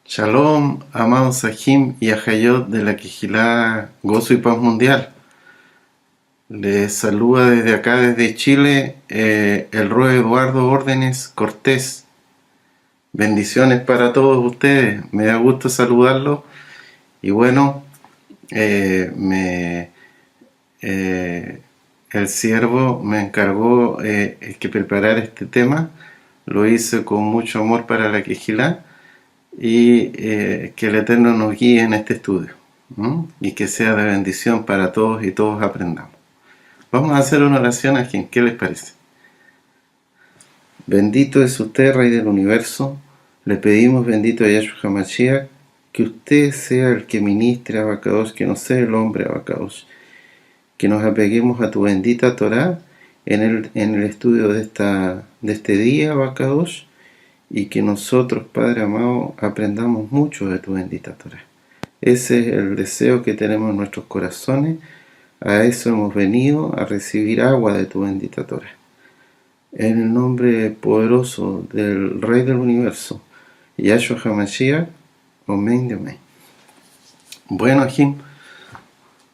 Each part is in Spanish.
Shalom, amados Sahim y Ajayot de la Quijilá, Gozo y Paz Mundial. Les saluda desde acá, desde Chile, el Rue Eduardo Órdenes Cortés. Bendiciones para todos ustedes, me da gusto saludarlos. Y bueno, el siervo me encargó que preparara este tema. Lo hice con mucho amor para la Quijilá. Y que el Eterno nos guíe en este estudio, y que sea de bendición para todos y todos aprendamos. Vamos a hacer una oración a quien, ¿qué les parece? Bendito es usted, Rey del Universo. Le pedimos, bendito a Yahshua HaMashiach, que usted sea el que ministre a Abacados, que no sea el hombre Abacados, que nos apeguemos a tu bendita Torah en el estudio de este día, Abacados, y que nosotros, Padre amado, aprendamos mucho de tu bendita Torah. Ese es el deseo que tenemos en nuestros corazones. A eso hemos venido, a recibir agua de tu bendita Torah. En el nombre poderoso del Rey del Universo, Yahshua HaMashiach, amén de amén. Bueno, Jim,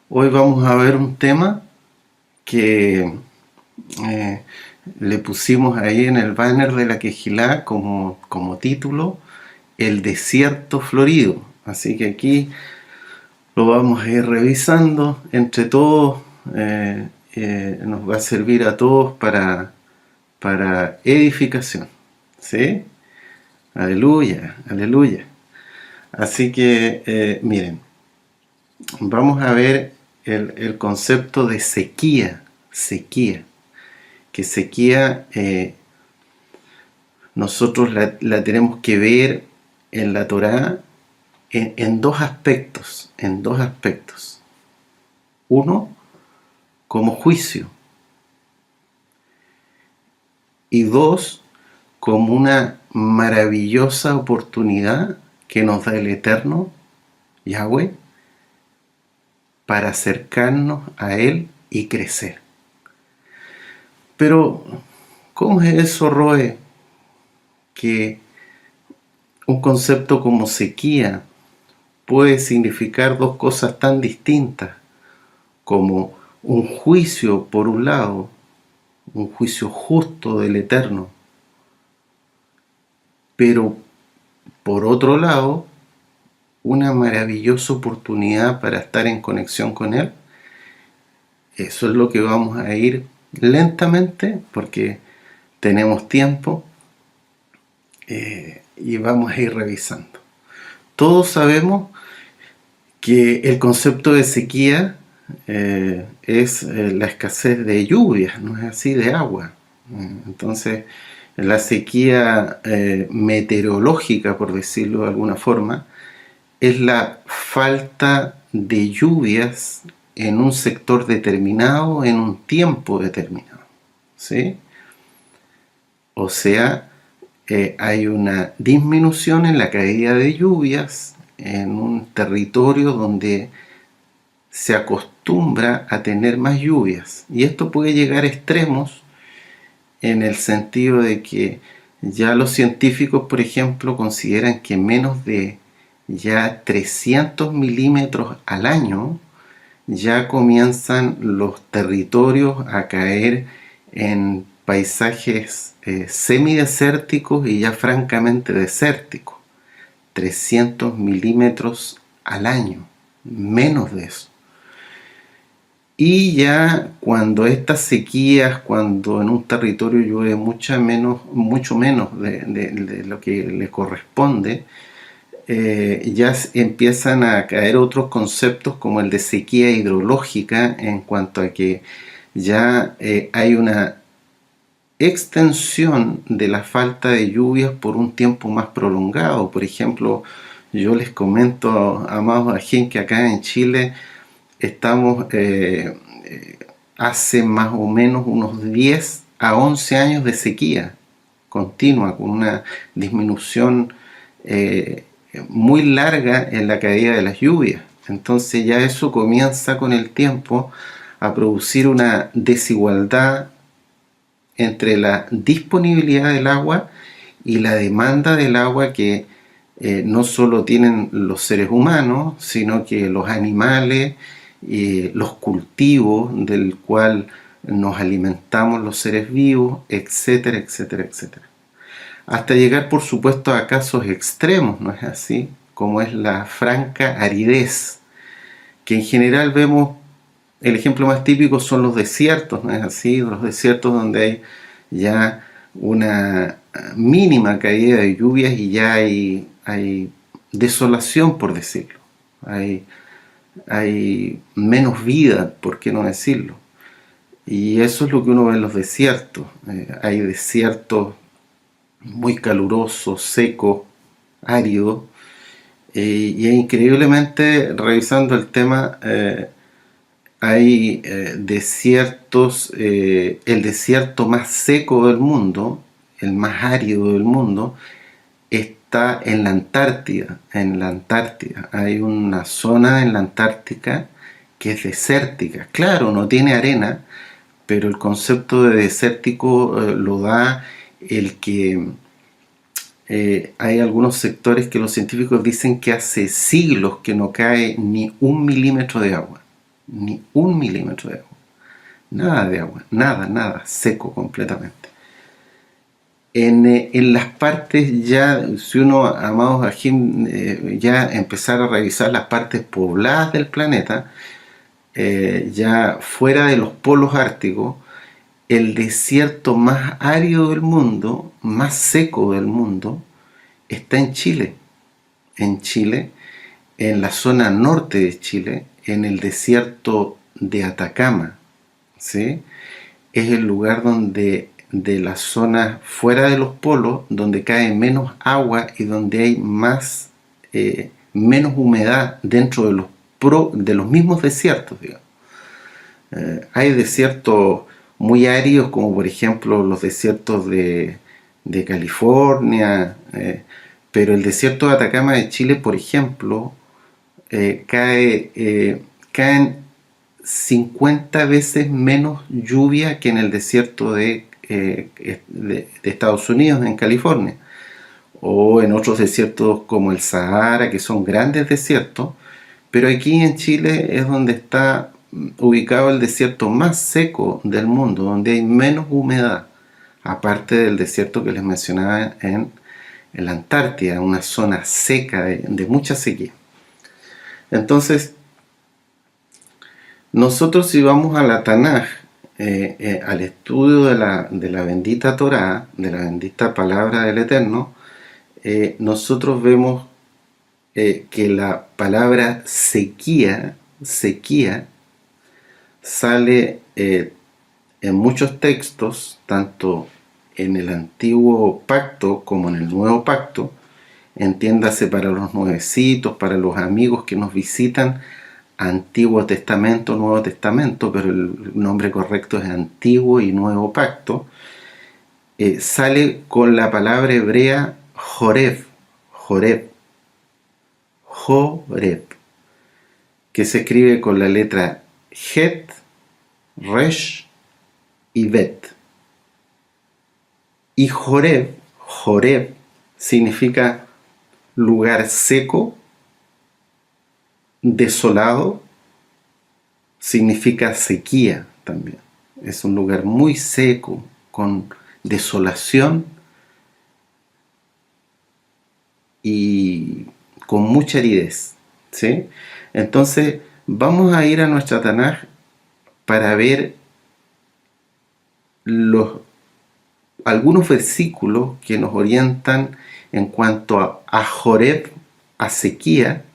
hoy vamos a ver un tema que le pusimos ahí en el banner de la Quejilá como título, el desierto florido. Así que aquí lo vamos a ir revisando entre todos. Nos va a servir a todos para edificación, ¿sí? Aleluya, aleluya. Así que miren, vamos a ver el concepto de sequía, que sequía nosotros la tenemos que ver en la Torá en dos aspectos, Uno, como juicio, y dos, como una maravillosa oportunidad que nos da el Eterno, Yahweh, para acercarnos a Él y crecer. Pero, ¿cómo es eso, Roe? Que un concepto como sequía puede significar dos cosas tan distintas, como un juicio por un lado, un juicio justo del Eterno, pero por otro lado, una maravillosa oportunidad para estar en conexión con Él. Eso es lo que vamos a ir lentamente, porque tenemos tiempo, y vamos a ir revisando. Todos sabemos que el concepto de sequía es la escasez de lluvias, no es así, de agua. Entonces, la sequía meteorológica, por decirlo de alguna forma, es la falta de lluvias en un sector determinado, en un tiempo determinado, ¿sí? O sea, hay una disminución en la caída de lluvias en un territorio donde se acostumbra a tener más lluvias, y esto puede llegar a extremos en el sentido de que ya los científicos, por ejemplo, consideran que menos de ya 300 milímetros al año ya comienzan los territorios a caer en paisajes semidesérticos y ya francamente desérticos. 300 milímetros al año, menos de eso. Y ya cuando estas sequías, cuando en un territorio llueve mucho menos de lo que le corresponde, ya empiezan a caer otros conceptos como el de sequía hidrológica, en cuanto a que ya hay una extensión de la falta de lluvias por un tiempo más prolongado. Por ejemplo, yo les comento, amados ajín, que acá en Chile estamos hace más o menos unos 10 a 11 años de sequía continua, con una disminución muy larga en la caída de las lluvias. Entonces ya eso comienza con el tiempo a producir una desigualdad entre la disponibilidad del agua y la demanda del agua, que no solo tienen los seres humanos, sino que los animales, los cultivos del cual nos alimentamos los seres vivos, etcétera, etcétera, etcétera. Hasta llegar, por supuesto, a casos extremos, ¿no es así? Como es la franca aridez, que en general vemos, el ejemplo más típico son los desiertos, ¿no es así? Los desiertos donde hay ya una mínima caída de lluvias y ya hay desolación, por decirlo. Hay menos vida, por qué no decirlo. Y eso es lo que uno ve en los desiertos. Hay desiertos muy calurosos, secos, áridos, y increíblemente, revisando el tema, hay desiertos, el desierto más seco del mundo, el más árido del mundo, está en la Antártida. En la Antártida hay una zona en la Antártica que es desértica. Claro, no tiene arena, pero el concepto de desértico lo da el que hay algunos sectores que los científicos dicen que hace siglos que no cae ni 1 milímetro de agua. Ni 1 milímetro de agua. Nada de agua, nada, seco completamente. En las partes ya, si uno, amados Ajim, ya empezar a revisar las partes pobladas del planeta, ya fuera de los polos árticos, el desierto más árido del mundo, más seco del mundo, está en Chile. En Chile, en la zona norte de Chile, en el desierto de Atacama, ¿sí? Es el lugar donde, de las zonas fuera de los polos, donde cae menos agua y donde hay menos humedad dentro de los mismos desiertos, digamos. Hay desiertos muy áridos, como por ejemplo los desiertos de California, pero el desierto de Atacama de Chile, por ejemplo, caen 50 veces menos lluvia que en el desierto de Estados Unidos, en California, o en otros desiertos como el Sahara, que son grandes desiertos, pero aquí en Chile es donde está ubicado el desierto más seco del mundo, donde hay menos humedad, aparte del desierto que les mencionaba en la Antártida, una zona seca, de mucha sequía. Entonces, nosotros, si vamos a la Tanaj, al estudio de la bendita Torá, de la bendita palabra del Eterno, nosotros vemos que la palabra sequía sale en muchos textos, tanto en el antiguo pacto como en el nuevo pacto, entiéndase para los nuevecitos, para los amigos que nos visitan, Antiguo Testamento, Nuevo Testamento, pero el nombre correcto es Antiguo y Nuevo Pacto, sale con la palabra hebrea Joreb, que se escribe con la letra Het, Resh y Bet. Y Joreb significa lugar seco, desolado, significa sequía también. Es un lugar muy seco, con desolación y con mucha aridez, ¿sí? Entonces, vamos a ir a nuestra Tanaj para ver algunos versículos que nos orientan en cuanto a Joreb, a sequía,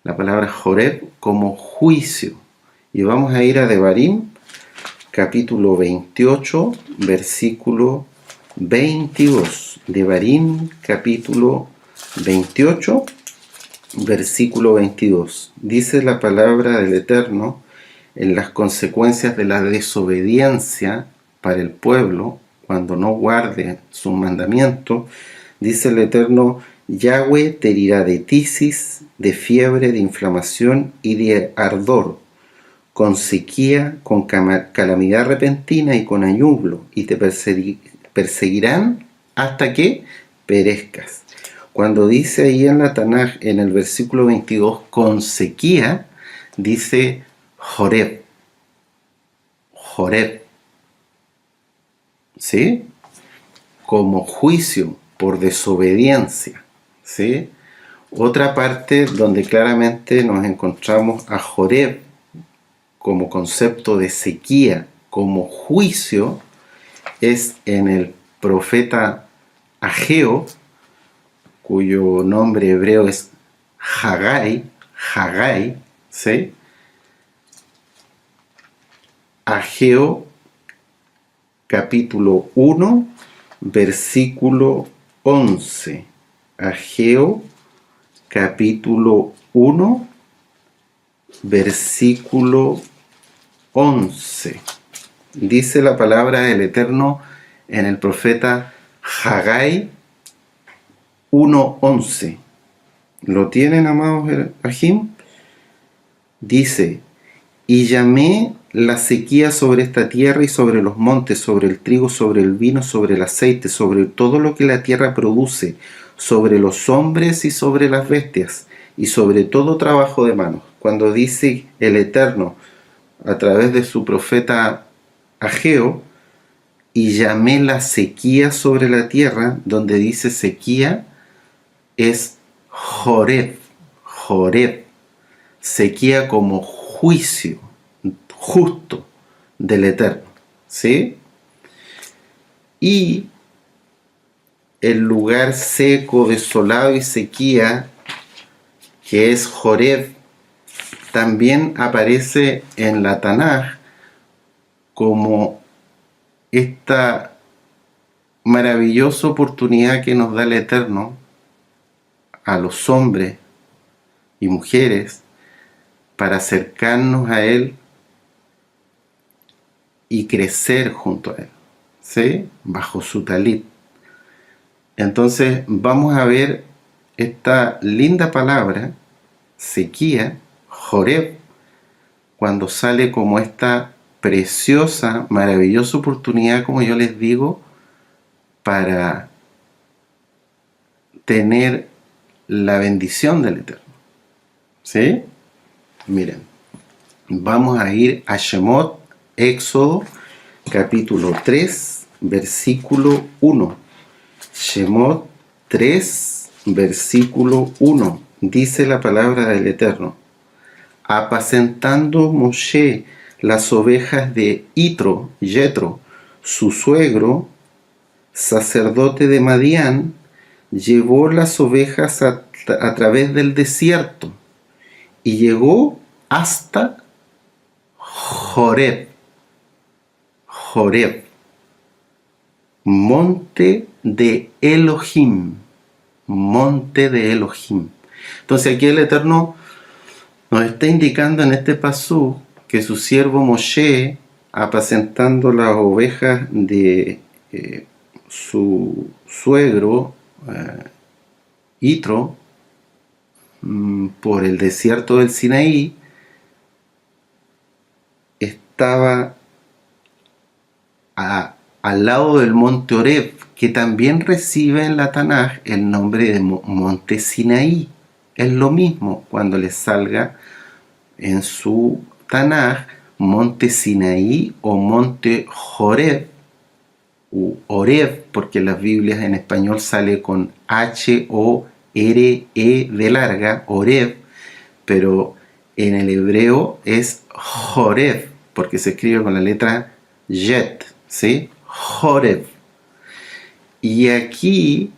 la palabra Joreb como juicio. Y vamos a ir a Devarim, capítulo 28, versículo 22. Devarim, capítulo 28, versículo 22. Dice la palabra del Eterno en las consecuencias de la desobediencia para el pueblo, cuando no guarde sus mandamientos. Dice el Eterno: Yahweh te herirá de tisis, de fiebre, de inflamación y de ardor, con sequía, con calamidad repentina y con añublo, y te perseguirán hasta que perezcas. Cuando dice ahí en la Tanaj, en el versículo 22, con sequía, dice Joreb. Joreb. ¿Sí? Como juicio por desobediencia. ¿Sí? Otra parte donde claramente nos encontramos a Joreb como concepto de sequía, como juicio, es en el profeta Ageo, cuyo nombre hebreo es Hagai, ¿sí? Ageo capítulo 1, versículo 11. Ageo capítulo 1, versículo 11. Dice la palabra del Eterno en el profeta Hagai 1:11. ¿Lo tienen, amados Ajim? Dice: y llamé la sequía sobre esta tierra y sobre los montes, sobre el trigo, sobre el vino, sobre el aceite, sobre todo lo que la tierra produce, sobre los hombres y sobre las bestias, y sobre todo trabajo de manos. Cuando dice el Eterno a través de su profeta Ageo, y llamé la sequía sobre la tierra, donde dice sequía, es Joreb, sequía como juicio justo del Eterno, ¿sí? Y el lugar seco, desolado y sequía, que es Joreb, también aparece en la Tanaj como esta maravillosa oportunidad que nos da el Eterno a los hombres y mujeres para acercarnos a Él y crecer junto a Él, ¿sí? Bajo su talit. Entonces vamos a ver esta linda palabra, sequía, Joreb, cuando sale como esta preciosa, maravillosa oportunidad, como yo les digo, para tener la bendición del Eterno. ¿Sí? Miren, vamos a ir a Shemot, Éxodo, capítulo 3, versículo 1. Shemot 3, versículo 1. Dice la palabra del Eterno: apacentando Moshe las ovejas de Yetro, su suegro, sacerdote de Madián, llevó las ovejas a través del desierto y llegó hasta Joreb, monte de Elohim, monte de Elohim. Entonces aquí el Eterno nos está indicando en este pasú que su siervo Moshe, apacentando las ovejas de su suegro Yitro, por el desierto del Sinaí, estaba al lado del monte Oreb, que también recibe en la Tanaj el nombre de monte Sinaí. Es lo mismo cuando les salga en su Tanaj monte Sinaí o monte Joreb, u Oreb, porque en las Biblias en español sale con H-O-R-E de larga, Oreb, pero en el hebreo es Joreb, porque se escribe con la letra Yet, ¿sí? Joreb. Y aquí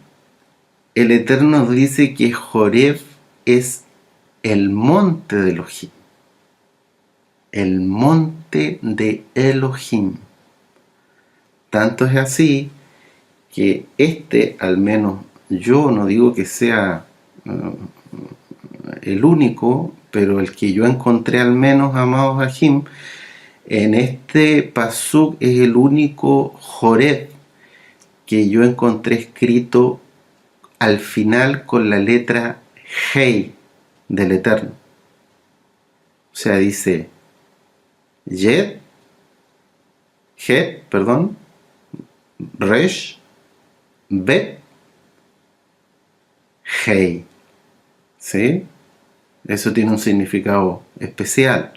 el Eterno nos dice que Joreb es el monte de Elohim. El monte de Elohim. Tanto es así que al menos yo no digo que sea el único, pero el que yo encontré al menos, amados Ajim, en este pasuk es el único Joreb que yo encontré escrito al final con la letra Hei del Eterno. O sea, dice Resh, Bet, Hei, ¿sí? Eso tiene un significado especial.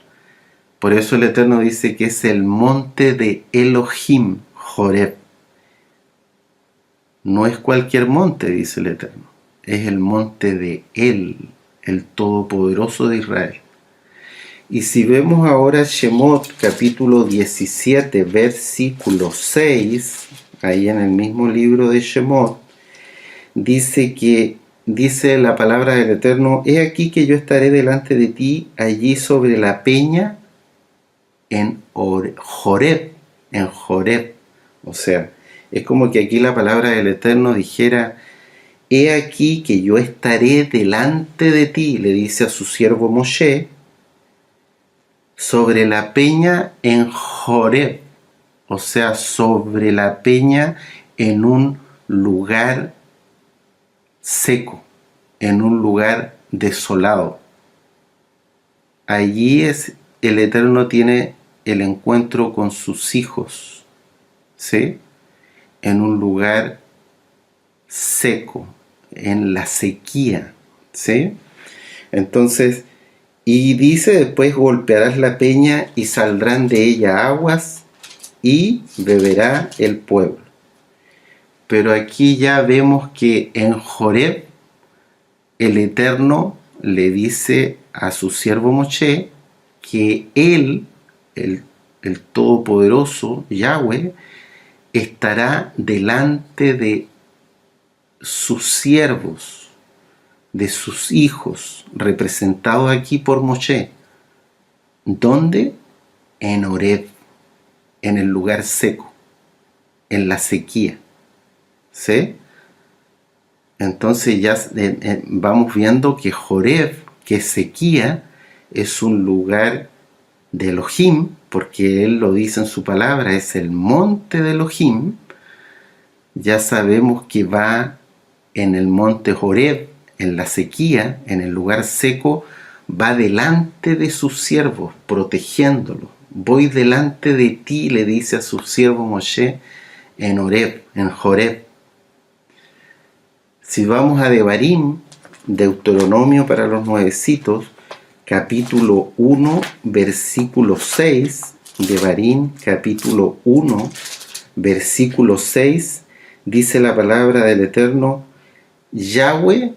Por eso el Eterno dice que es el monte de Elohim, Joreb. No es cualquier monte, dice el Eterno. Es el monte de Él, el Todopoderoso de Israel. Y si vemos ahora Shemot capítulo 17, versículo 6, ahí en el mismo libro de Shemot, dice la palabra del Eterno: he aquí que yo estaré delante de ti allí sobre la peña en Joreb, o sea, es como que aquí la palabra del Eterno dijera: he aquí que yo estaré delante de ti, le dice a su siervo Moshe, sobre la peña en Joreb, o sea, sobre la peña en un lugar seco, en un lugar desolado. Allí el Eterno tiene el encuentro con sus hijos, ¿sí? En un lugar seco, en la sequía, ¿sí? Entonces, y dice después: golpearás la peña y saldrán de ella aguas y beberá el pueblo. Pero aquí ya vemos que en Joreb el Eterno le dice a su siervo Moshe que él, el Todopoderoso Yahweh, estará delante de sus siervos, de sus hijos, representados aquí por Moshe. ¿Dónde? En Horeb, en el lugar seco, en la sequía, ¿sí? Entonces ya vamos viendo que Joreb, que es sequía, es un lugar de Elohim, porque él lo dice en su palabra, es el monte de Elohim. Ya sabemos que va en el monte Joreb, en la sequía, en el lugar seco, va delante de sus siervos, protegiéndolos. Voy delante de ti, le dice a su siervo Moshe, en Horeb, en Joreb. Si vamos a Devarim, Deuteronomio para los nuevecitos, capítulo 1, versículo 6, Devarim, capítulo 1, versículo 6, dice la palabra del Eterno: Yahweh,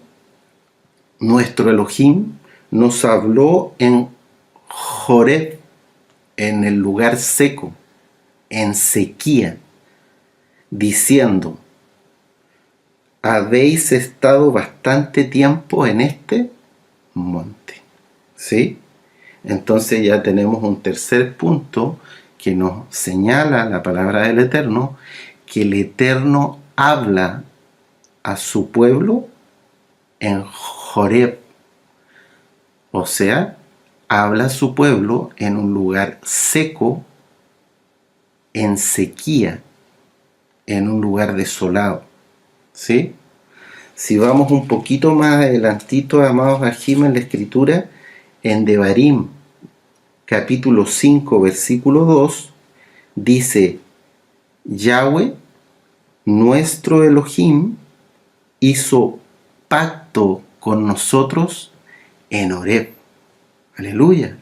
nuestro Elohim, nos habló en Joreb, en el lugar seco, en sequía, diciendo: habéis estado bastante tiempo en este monte, ¿sí? Entonces ya tenemos un tercer punto que nos señala la palabra del Eterno, que el Eterno habla a su pueblo en Joreb, o sea, habla a su pueblo en un lugar seco, en sequía, en un lugar desolado, ¿sí? Si vamos un poquito más adelantito, amados Ajim, en la escritura, en Devarim, capítulo 5, versículo 2, dice: Yahweh, nuestro Elohim, hizo pacto con nosotros en Horeb. Aleluya.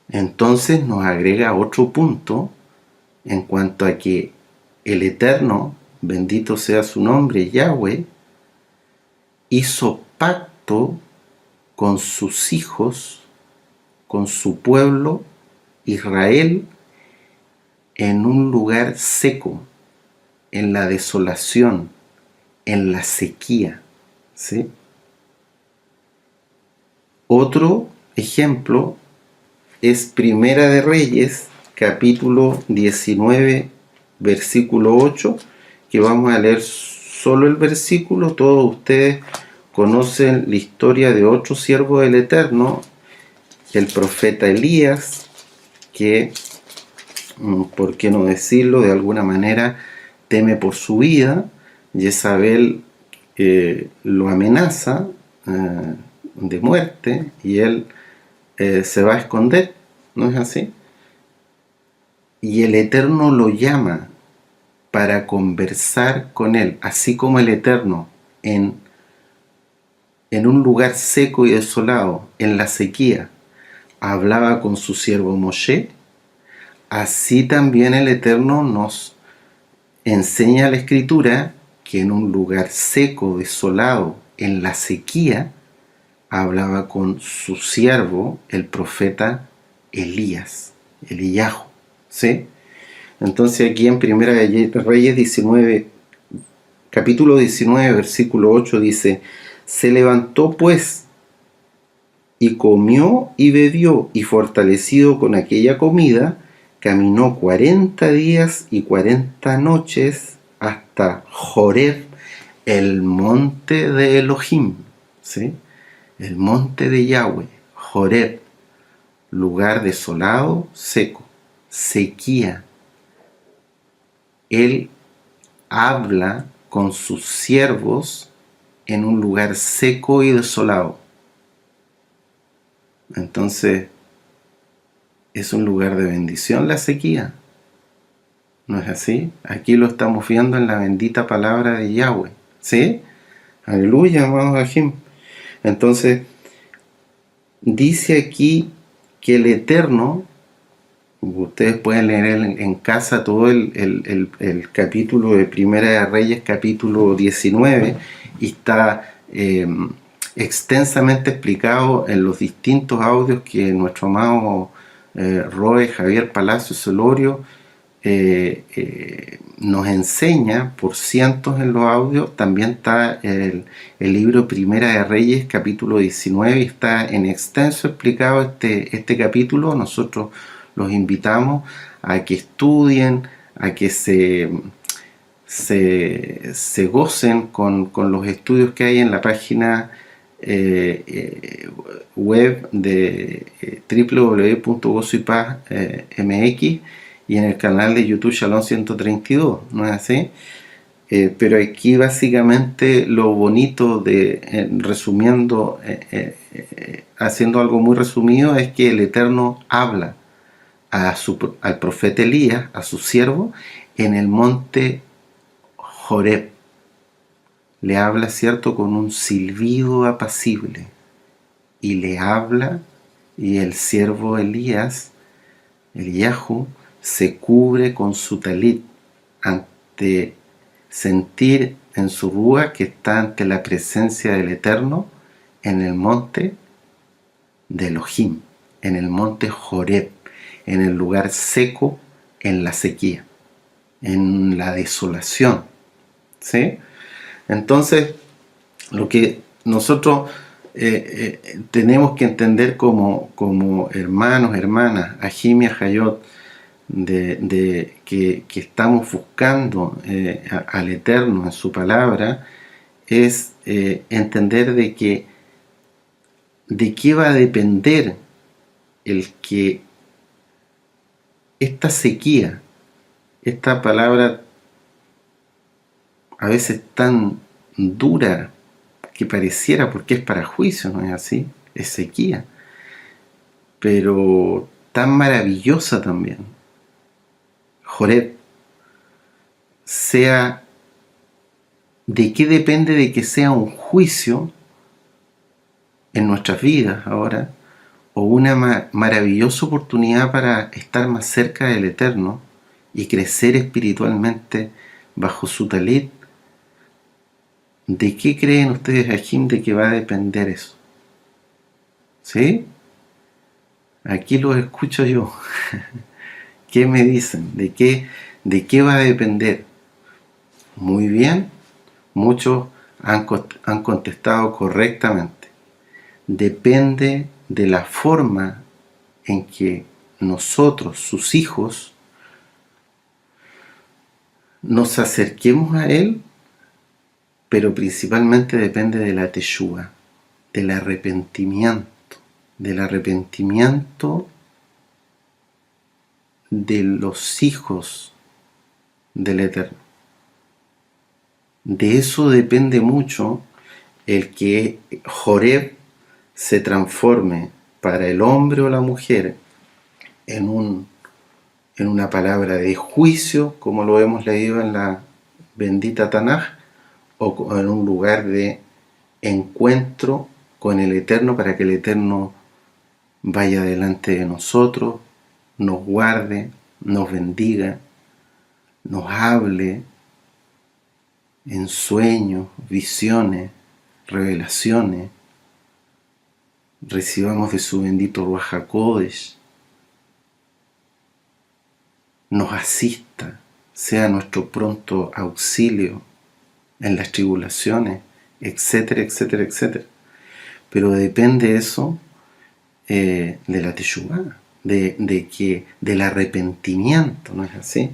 Entonces nos agrega otro punto en cuanto a que el Eterno, bendito sea su nombre, Yahweh, hizo pacto con sus hijos, con su pueblo, Israel, en un lugar seco, en la desolación, en la sequía, ¿sí? Otro ejemplo es Primera de Reyes, capítulo 19, versículo 8, que vamos a leer solo el versículo. Todos ustedes conocen la historia de otro siervo del Eterno, el profeta Elías, que, por qué no decirlo, de alguna manera teme por su vida. Jezabel lo amenaza de muerte y él se va a esconder, ¿no es así? Y el Eterno lo llama para conversar con él, así como el Eterno en en un lugar seco y desolado, en la sequía, hablaba con su siervo Moshe, así también el Eterno nos enseña la Escritura que en un lugar seco, desolado, en la sequía, hablaba con su siervo, el profeta Elías, Eliyahu, ¿sí? Entonces aquí en Primera de Reyes 19, capítulo 19, versículo 8 dice: se levantó pues y comió y bebió, y fortalecido con aquella comida, caminó 40 días y 40 noches hasta Joreb, el monte de Elohim, ¿sí? El monte de Yahweh, Joreb, lugar desolado, seco, sequía. Él habla con sus siervos en un lugar seco y desolado. Entonces, es un lugar de bendición la sequía. ¿No es así? Aquí lo estamos viendo en la bendita palabra de Yahweh. ¿Sí? Aleluya, amados Ajim. Entonces, dice aquí que el Eterno, ustedes pueden leer en casa todo el capítulo de Primera de Reyes, capítulo 19, y está extensamente explicado en los distintos audios que nuestro amado Roe Javier Palacio Solorio nos enseña por cientos en los audios. También está el libro Primera de Reyes, capítulo 19, y está en extenso explicado este capítulo. Nosotros los invitamos a que estudien, a que se gocen con los estudios que hay en la página web de www.gozoypaz.mx y en el canal de YouTube Shalom 132, ¿no es así? Pero aquí básicamente lo bonito de, resumiendo, haciendo algo muy resumido, es que el Eterno habla al profeta Elías, a su siervo, en el monte Joreb. Le habla, ¿cierto?, con un silbido apacible, y le habla, y el siervo Elías, Eliyahu, se cubre con su talit ante sentir en su rúa que está ante la presencia del Eterno en el monte de Elohim, en el monte Joreb, en el lugar seco, en la sequía, en la desolación, ¿sí? Entonces, lo que nosotros tenemos que entender como hermanos, hermanas, Ajim y Ajayot, que estamos buscando al Eterno en su palabra, es entender de qué va a depender el que esta sequía, esta palabra a veces tan dura que pareciera, porque es para juicio, ¿no es así? Es sequía, pero tan maravillosa también, Joreb, sea, ¿de qué depende de que sea un juicio en nuestras vidas ahora, o una maravillosa oportunidad para estar más cerca del Eterno y crecer espiritualmente bajo su talit? ¿De qué creen ustedes, Ajim, de que va a depender eso? ¿Sí? Aquí los escucho yo. ¿Qué me dicen? ¿De qué va a depender? Muy bien, muchos han contestado correctamente. Depende de la forma en que nosotros, sus hijos, nos acerquemos a Él, pero principalmente depende de la teshuvá, del arrepentimiento de los hijos del Eterno. De eso depende mucho el que Joreb se transforme para el hombre o la mujer en una palabra de juicio, como lo hemos leído en la bendita Tanaj, o en un lugar de encuentro con el Eterno para que el Eterno vaya delante de nosotros, nos guarde, nos bendiga, nos hable en sueños, visiones, revelaciones, recibamos de su bendito Ruach HaKodesh, nos asista, sea nuestro pronto auxilio en las tribulaciones, etcétera, etcétera, etcétera. Pero depende eso de la teshuvá, del arrepentimiento, ¿no es así?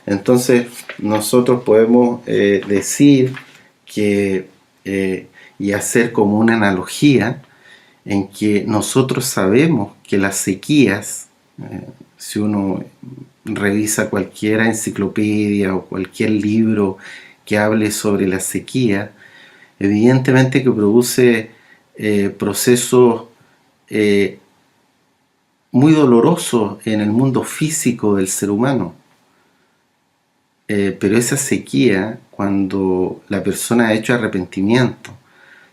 Entonces nosotros podemos decir que y hacer como una analogía en que nosotros sabemos que las sequías, si uno revisa cualquier enciclopedia o cualquier libro que hable sobre la sequía, evidentemente que produce procesos muy dolorosos en el mundo físico del ser humano. Pero esa sequía, cuando la persona ha hecho arrepentimiento,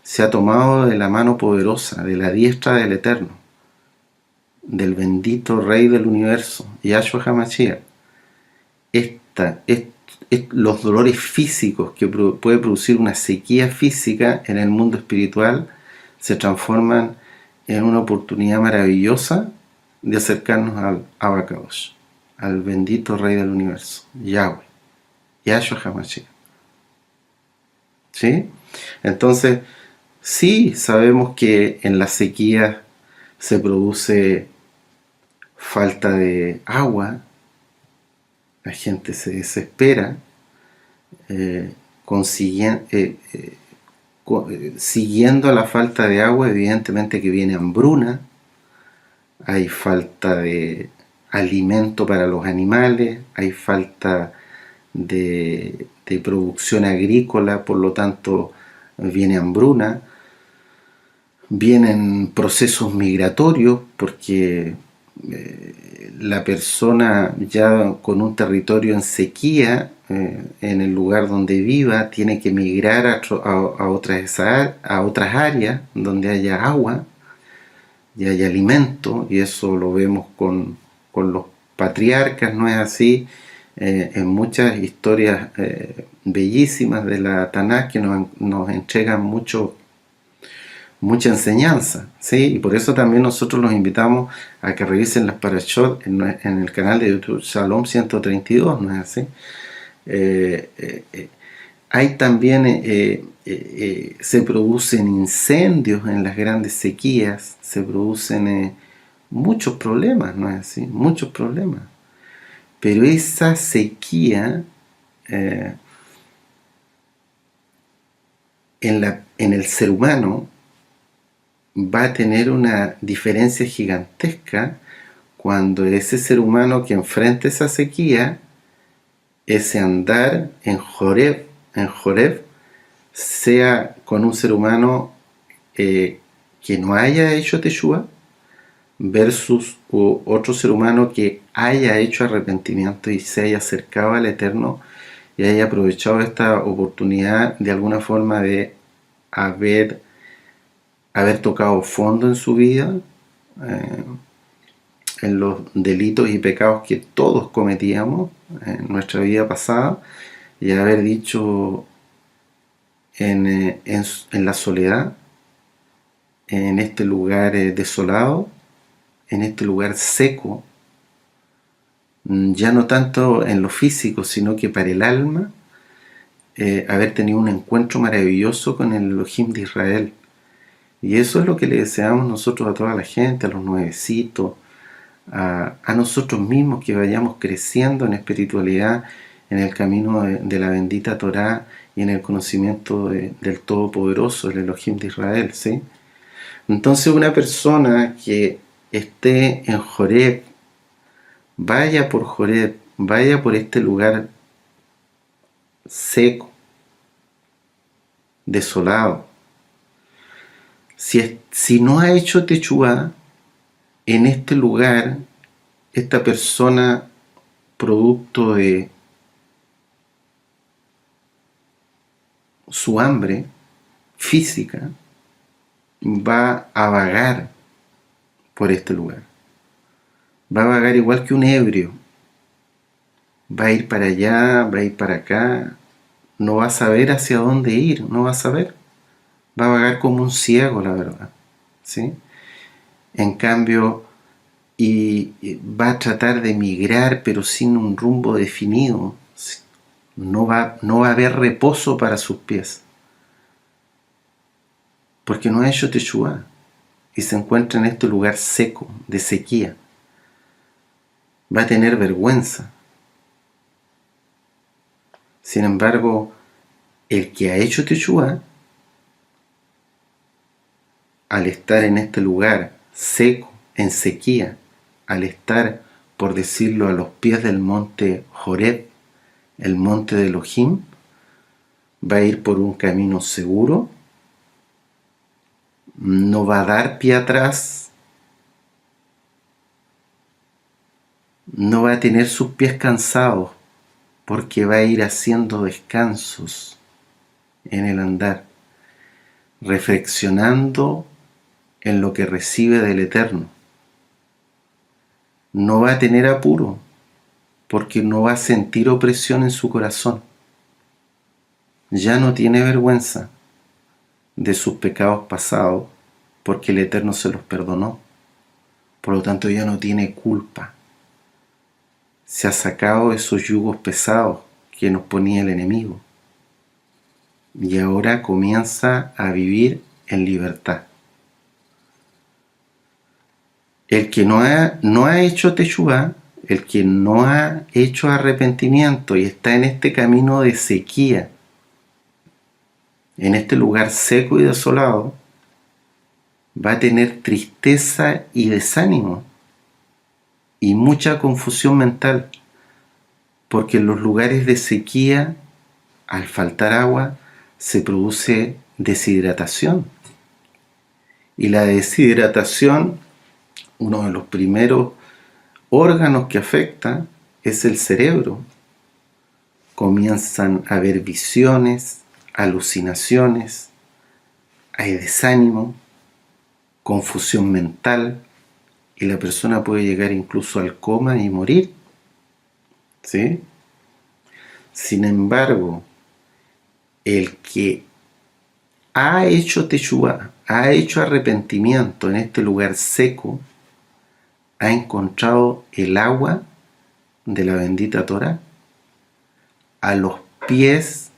se ha tomado de la mano poderosa, de la diestra del Eterno, del bendito Rey del Universo, Yahshua HaMashiach, los dolores físicos que puede producir una sequía física en el mundo espiritual se transforman en una oportunidad maravillosa de acercarnos al Abacadosh, al bendito Rey del Universo, Yahweh, Yahshua HaMashiach. ¿Sí? Entonces, sí sabemos que en la sequía se produce falta de agua, la gente se desespera, siguiendo a la falta de agua, evidentemente que viene hambruna, hay falta de alimento para los animales, hay falta de producción agrícola, por lo tanto viene hambruna, vienen procesos migratorios porque la persona ya con un territorio en sequía, en el lugar donde viva, tiene que migrar a otras áreas donde haya agua y haya alimento, y eso lo vemos con los patriarcas, ¿no es así? En muchas historias bellísimas de la Tanakh que nos entregan mucha enseñanza, ¿sí? Y por eso también nosotros los invitamos a que revisen las parashot en el canal de YouTube Shalom 132, ¿no es así? Hay también, se producen incendios en las grandes sequías, se producen muchos problemas, ¿no es así? Muchos problemas. Pero esa sequía en el ser humano va a tener una diferencia gigantesca cuando ese ser humano que enfrenta esa sequía, ese andar en Joreb, sea con un ser humano que no haya hecho Teshuvah versus otro ser humano que haya hecho arrepentimiento y se haya acercado al Eterno y haya aprovechado esta oportunidad de alguna forma de haber tocado fondo en su vida, en los delitos y pecados que todos cometíamos en nuestra vida pasada, y haber dicho en la soledad, en este lugar desolado, en este lugar seco, ya no tanto en lo físico, sino que para el alma, haber tenido un encuentro maravilloso con el Elohim de Israel. Y eso es lo que le deseamos nosotros a toda la gente, a los nuevecitos, a nosotros mismos, que vayamos creciendo en espiritualidad, en el camino de la bendita Torá y en el conocimiento del Todopoderoso, el Elohim de Israel, ¿sí? Entonces una persona que esté en Joreb, vaya por Joreb, vaya por este lugar seco, desolado. Si no ha hecho Teshuvah, en este lugar, esta persona, producto de su hambre física, va a vagar por este lugar. Va a vagar igual que un ebrio. Va a ir para allá, va a ir para acá. No va a saber hacia dónde ir, no va a saber. Va a vagar como un ciego, la verdad. ¿Sí? En cambio, y va a tratar de migrar, pero sin un rumbo definido. No va a haber reposo para sus pies. Porque no ha hecho Teshuvá. Y se encuentra en este lugar seco, de sequía. Va a tener vergüenza. Sin embargo, el que ha hecho Teshuvá, al estar en este lugar seco, en sequía, al estar, por decirlo, a los pies del monte Joreb, el monte de Elohim, va a ir por un camino seguro, no va a dar pie atrás, no va a tener sus pies cansados, porque va a ir haciendo descansos en el andar, reflexionando en lo que recibe del Eterno. No va a tener apuro, porque no va a sentir opresión en su corazón. Ya no tiene vergüenza de sus pecados pasados, porque el Eterno se los perdonó. Por lo tanto, ya no tiene culpa. Se ha sacado esos yugos pesados que nos ponía el enemigo. Y ahora comienza a vivir en libertad. El que no ha hecho Teshuvá, el que no ha hecho arrepentimiento y está en este camino de sequía, en este lugar seco y desolado, va a tener tristeza y desánimo y mucha confusión mental, porque en los lugares de sequía, al faltar agua, se produce deshidratación. Y la deshidratación, uno de los primeros órganos que afecta es el cerebro. Comienzan a haber visiones, alucinaciones, hay desánimo, confusión mental, y la persona puede llegar incluso al coma y morir. ¿Sí? Sin embargo, el que ha hecho Teshuvá, ha hecho arrepentimiento en este lugar seco, ha encontrado el agua de la bendita Torá a los pies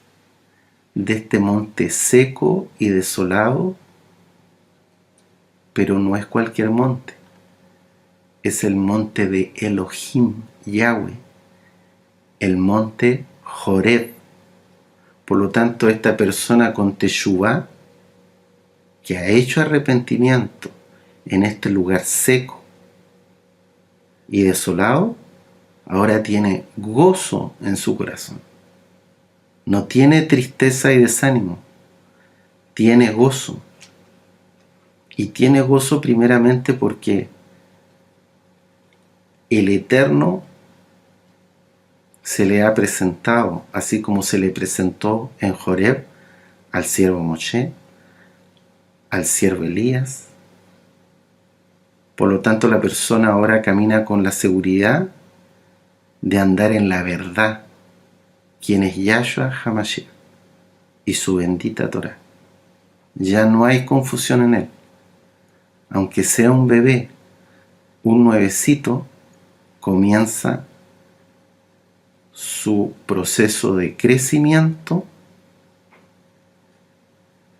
de este monte seco y desolado, pero no es cualquier monte, es el monte de Elohim, Yahweh, el monte Joreb. Por lo tanto, esta persona con Teshuvá, que ha hecho arrepentimiento en este lugar seco y desolado, ahora tiene gozo en su corazón. No tiene tristeza y desánimo, tiene gozo. Y tiene gozo primeramente porque el Eterno se le ha presentado, así como se le presentó en Joreb al siervo Moshe, al siervo Elías. Por lo tanto, la persona ahora camina con la seguridad de andar en la verdad, quien es Yahshua HaMashiach y su bendita Torah. Ya no hay confusión en él. Aunque sea un bebé, un nuevecito, comienza su proceso de crecimiento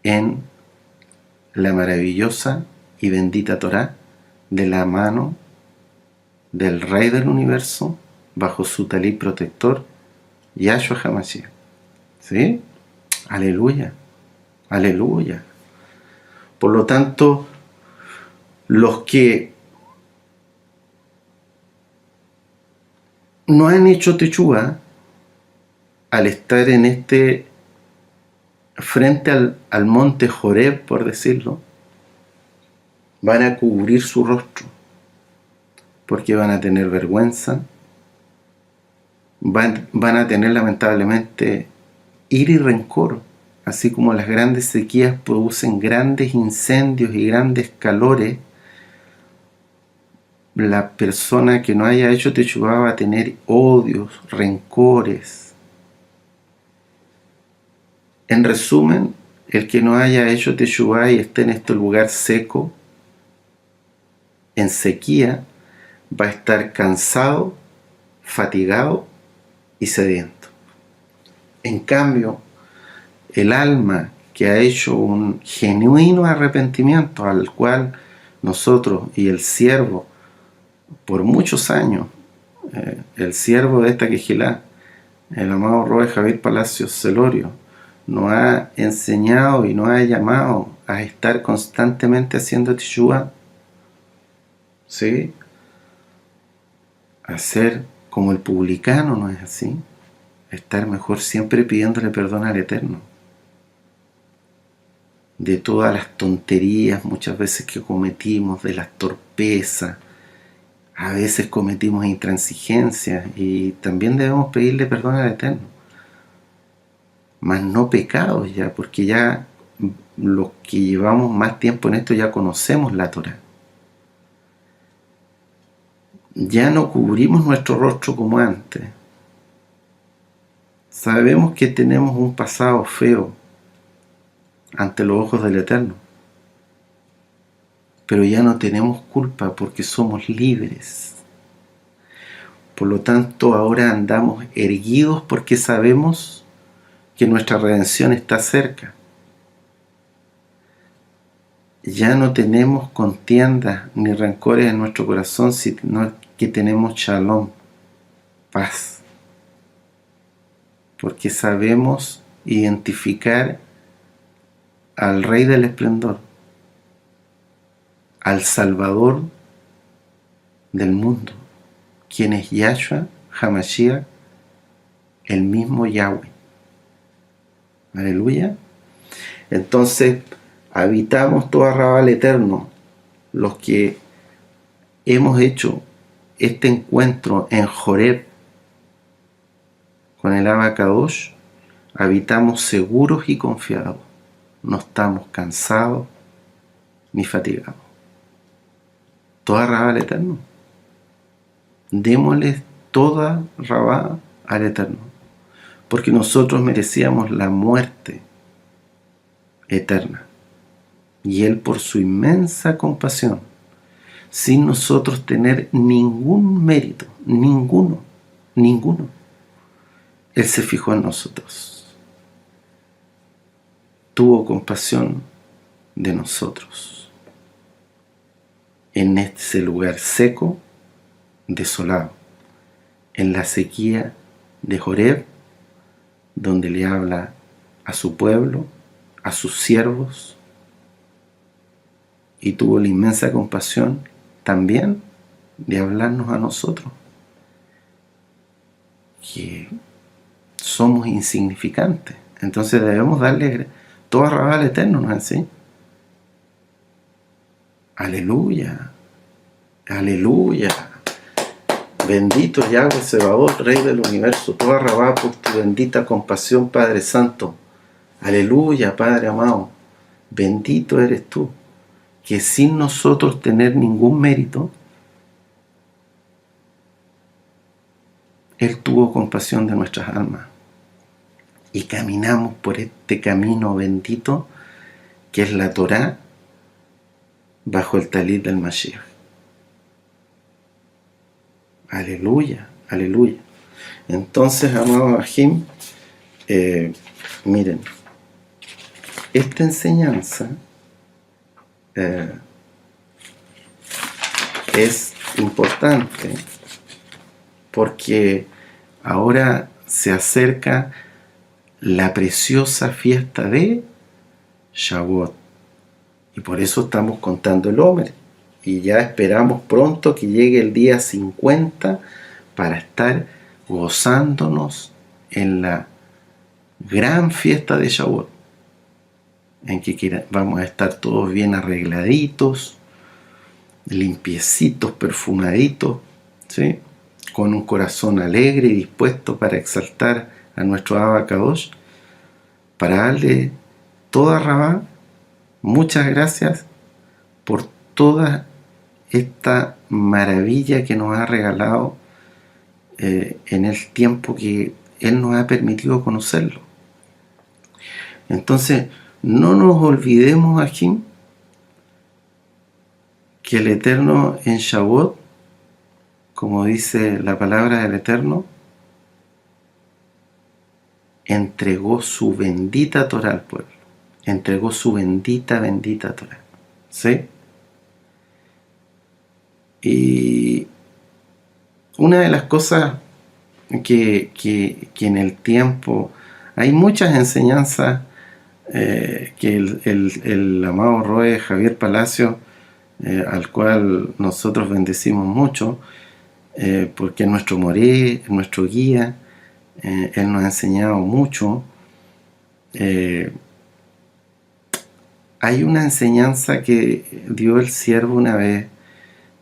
en la maravillosa y bendita Torá, de la mano del Rey del Universo, bajo su talí protector, Yahshua HaMashiach. ¿Sí? Aleluya, aleluya. Por lo tanto, los que no han hecho Teshuvá, al estar en este frente al monte Joreb, por decirlo, van a cubrir su rostro, porque van a tener vergüenza, van a tener lamentablemente ira y rencor así como las grandes sequías producen grandes incendios y grandes calores, la persona que no haya hecho Teshuvá va a tener odios, rencores. En resumen, el que no haya hecho Teshuvá y esté en este lugar seco, en sequía, va a estar cansado, fatigado y sediento. En cambio, el alma que ha hecho un genuino arrepentimiento, al cual nosotros y el siervo, por muchos años, el siervo de esta Quejilá, el amado Roe Javier Palacios Celorio, nos ha enseñado y nos ha llamado a estar constantemente haciendo Teshuvá, ¿sí? A ser como el publicano, ¿no es así? Estar mejor siempre pidiéndole perdón al Eterno de todas las tonterías muchas veces que cometimos, de las torpezas. A veces cometimos intransigencias y también debemos pedirle perdón al Eterno, mas no pecados ya, porque ya los que llevamos más tiempo en esto ya conocemos la Torá. Ya no cubrimos nuestro rostro como antes. Sabemos que tenemos un pasado feo ante los ojos del Eterno, pero ya no tenemos culpa porque somos libres. Por lo tanto, ahora andamos erguidos porque sabemos que nuestra redención está cerca. Ya no tenemos contiendas ni rencores en nuestro corazón, sino que tenemos shalom, paz. Porque sabemos identificar al Rey del Esplendor, al Salvador del mundo, quien es Yahshua HaMashiach, el mismo Yahweh. Aleluya. Entonces, habitamos todo Arrabal eterno, los que hemos hecho este encuentro en Joreb con el Abacadosh, habitamos seguros y confiados. No estamos cansados ni fatigados. Toda Rabá al Eterno. Démosle toda Rabá al Eterno, porque nosotros merecíamos la muerte eterna. Y Él, por su inmensa compasión, sin nosotros tener ningún mérito, ninguno, Él se fijó en nosotros. Tuvo compasión de nosotros. En ese lugar seco, desolado, en la sequía de Joreb, donde le habla a su pueblo, a sus siervos, y tuvo la inmensa compasión también de hablarnos a nosotros, que somos insignificantes. Entonces debemos darle toda Rabá al Eterno, ¿no es así? Aleluya, aleluya. Bendito Yahweh Sebaot, Rey del Universo, toda Rabá por tu bendita compasión, Padre Santo. Aleluya, Padre amado. Bendito eres tú, que sin nosotros tener ningún mérito, Él tuvo compasión de nuestras almas. Y caminamos por este camino bendito que es la Torá bajo el talit del Mashiach. Aleluya, aleluya. Entonces, amado Ajim, miren, esta enseñanza es importante porque ahora se acerca la preciosa fiesta de Shavuot, y por eso estamos contando el Omer, y ya esperamos pronto que llegue el día 50 para estar gozándonos en la gran fiesta de Shavuot, en que vamos a estar todos bien arregladitos, limpiecitos, perfumaditos, ¿sí? Con un corazón alegre y dispuesto para exaltar a nuestro Abacadosh, para darle toda Rabá muchas gracias por toda esta maravilla que nos ha regalado en el tiempo que Él nos ha permitido conocerlo. Entonces, no nos olvidemos aquí que el Eterno en Shavuot, como dice la palabra del Eterno, entregó su bendita Torá al pueblo. Entregó su bendita Torá. ¿Sí? Y una de las cosas que en el tiempo hay muchas enseñanzas que el amado Roe Javier Palacio, al cual nosotros bendecimos mucho, porque es nuestro moré, es nuestro guía, él nos ha enseñado mucho. Hay una enseñanza que dio el siervo una vez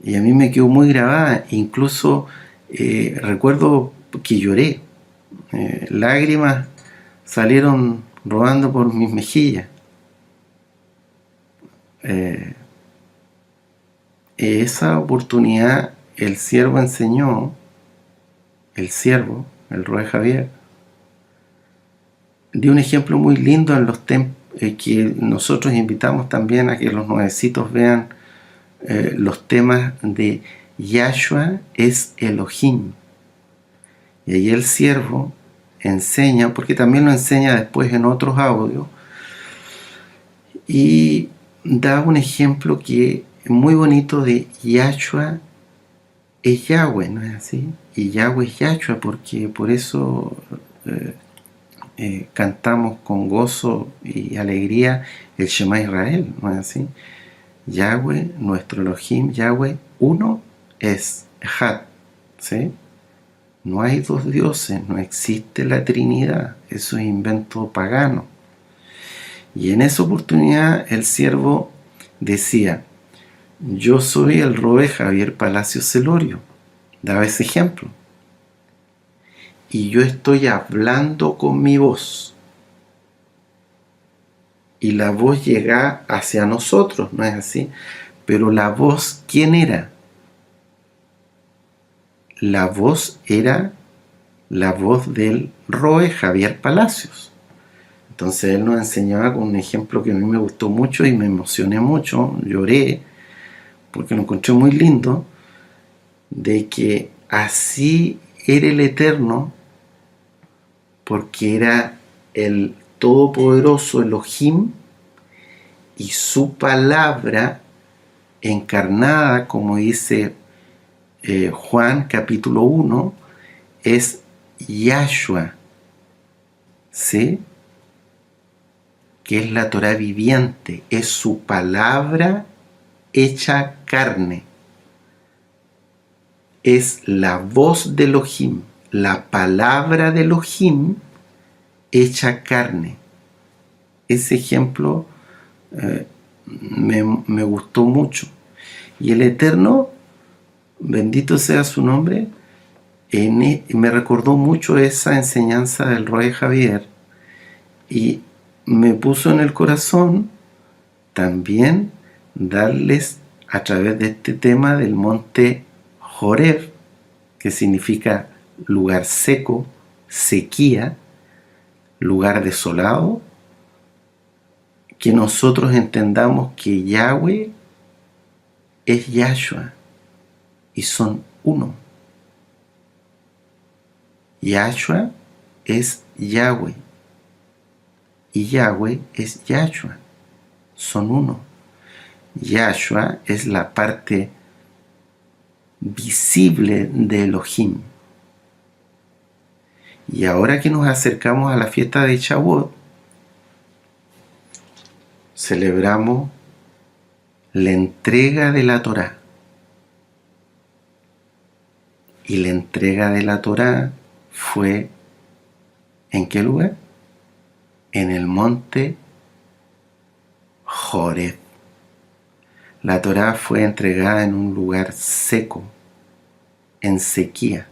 y a mí me quedó muy grabada. Incluso recuerdo que lloré, lágrimas salieron rodando por mis mejillas. Esa oportunidad el siervo enseñó, el Roe Javier, dio un ejemplo muy lindo en los que nosotros invitamos también a que los nuevecitos vean los temas de Yahshua es Elohim. Y ahí el siervo enseña, porque también lo enseña después en otros audios, y da un ejemplo que es muy bonito de Yahshua es Yahweh, ¿no es así? Y Yahweh es Yahshua, porque por eso cantamos con gozo y alegría el Shema Israel, ¿no es así? Yahweh, nuestro Elohim, Yahweh, uno es Echad, ¿sí? No hay dos dioses, no existe la Trinidad, eso es invento pagano. Y en esa oportunidad el siervo decía, yo soy el Roe Javier Palacio Celorio, daba ese ejemplo. Y yo estoy hablando con mi voz. Y la voz llega hacia nosotros, ¿no es así? Pero la voz, ¿quién era? La voz era la voz del Roe Javier Palacios. Entonces él nos enseñaba con un ejemplo que a mí me gustó mucho y me emocioné mucho, lloré, porque lo encontré muy lindo, de que así era el Eterno, porque era el Todopoderoso Elohim, y su palabra encarnada, como dice Juan capítulo 1, es Yahshua, ¿sí? Que es la Torá viviente, es su palabra hecha carne, es la voz de Elohim, la palabra de Elohim hecha carne. Ese ejemplo me gustó mucho. Y el Eterno, bendito sea su nombre, me recordó mucho esa enseñanza del Roe Javier y me puso en el corazón también darles a través de este tema del monte Joreb, que significa lugar seco, sequía, lugar desolado, que nosotros entendamos que Yahweh es Yahshua y son uno. Yahshua es Yahweh y Yahweh es Yahshua, son uno. Yahshua es la parte visible de Elohim. Y ahora que nos acercamos a la fiesta de Shavuot, celebramos la entrega de la Torá. Y la entrega de la Torá fue ¿en qué lugar? En el monte Joreb. La Torá fue entregada en un lugar seco, en sequía,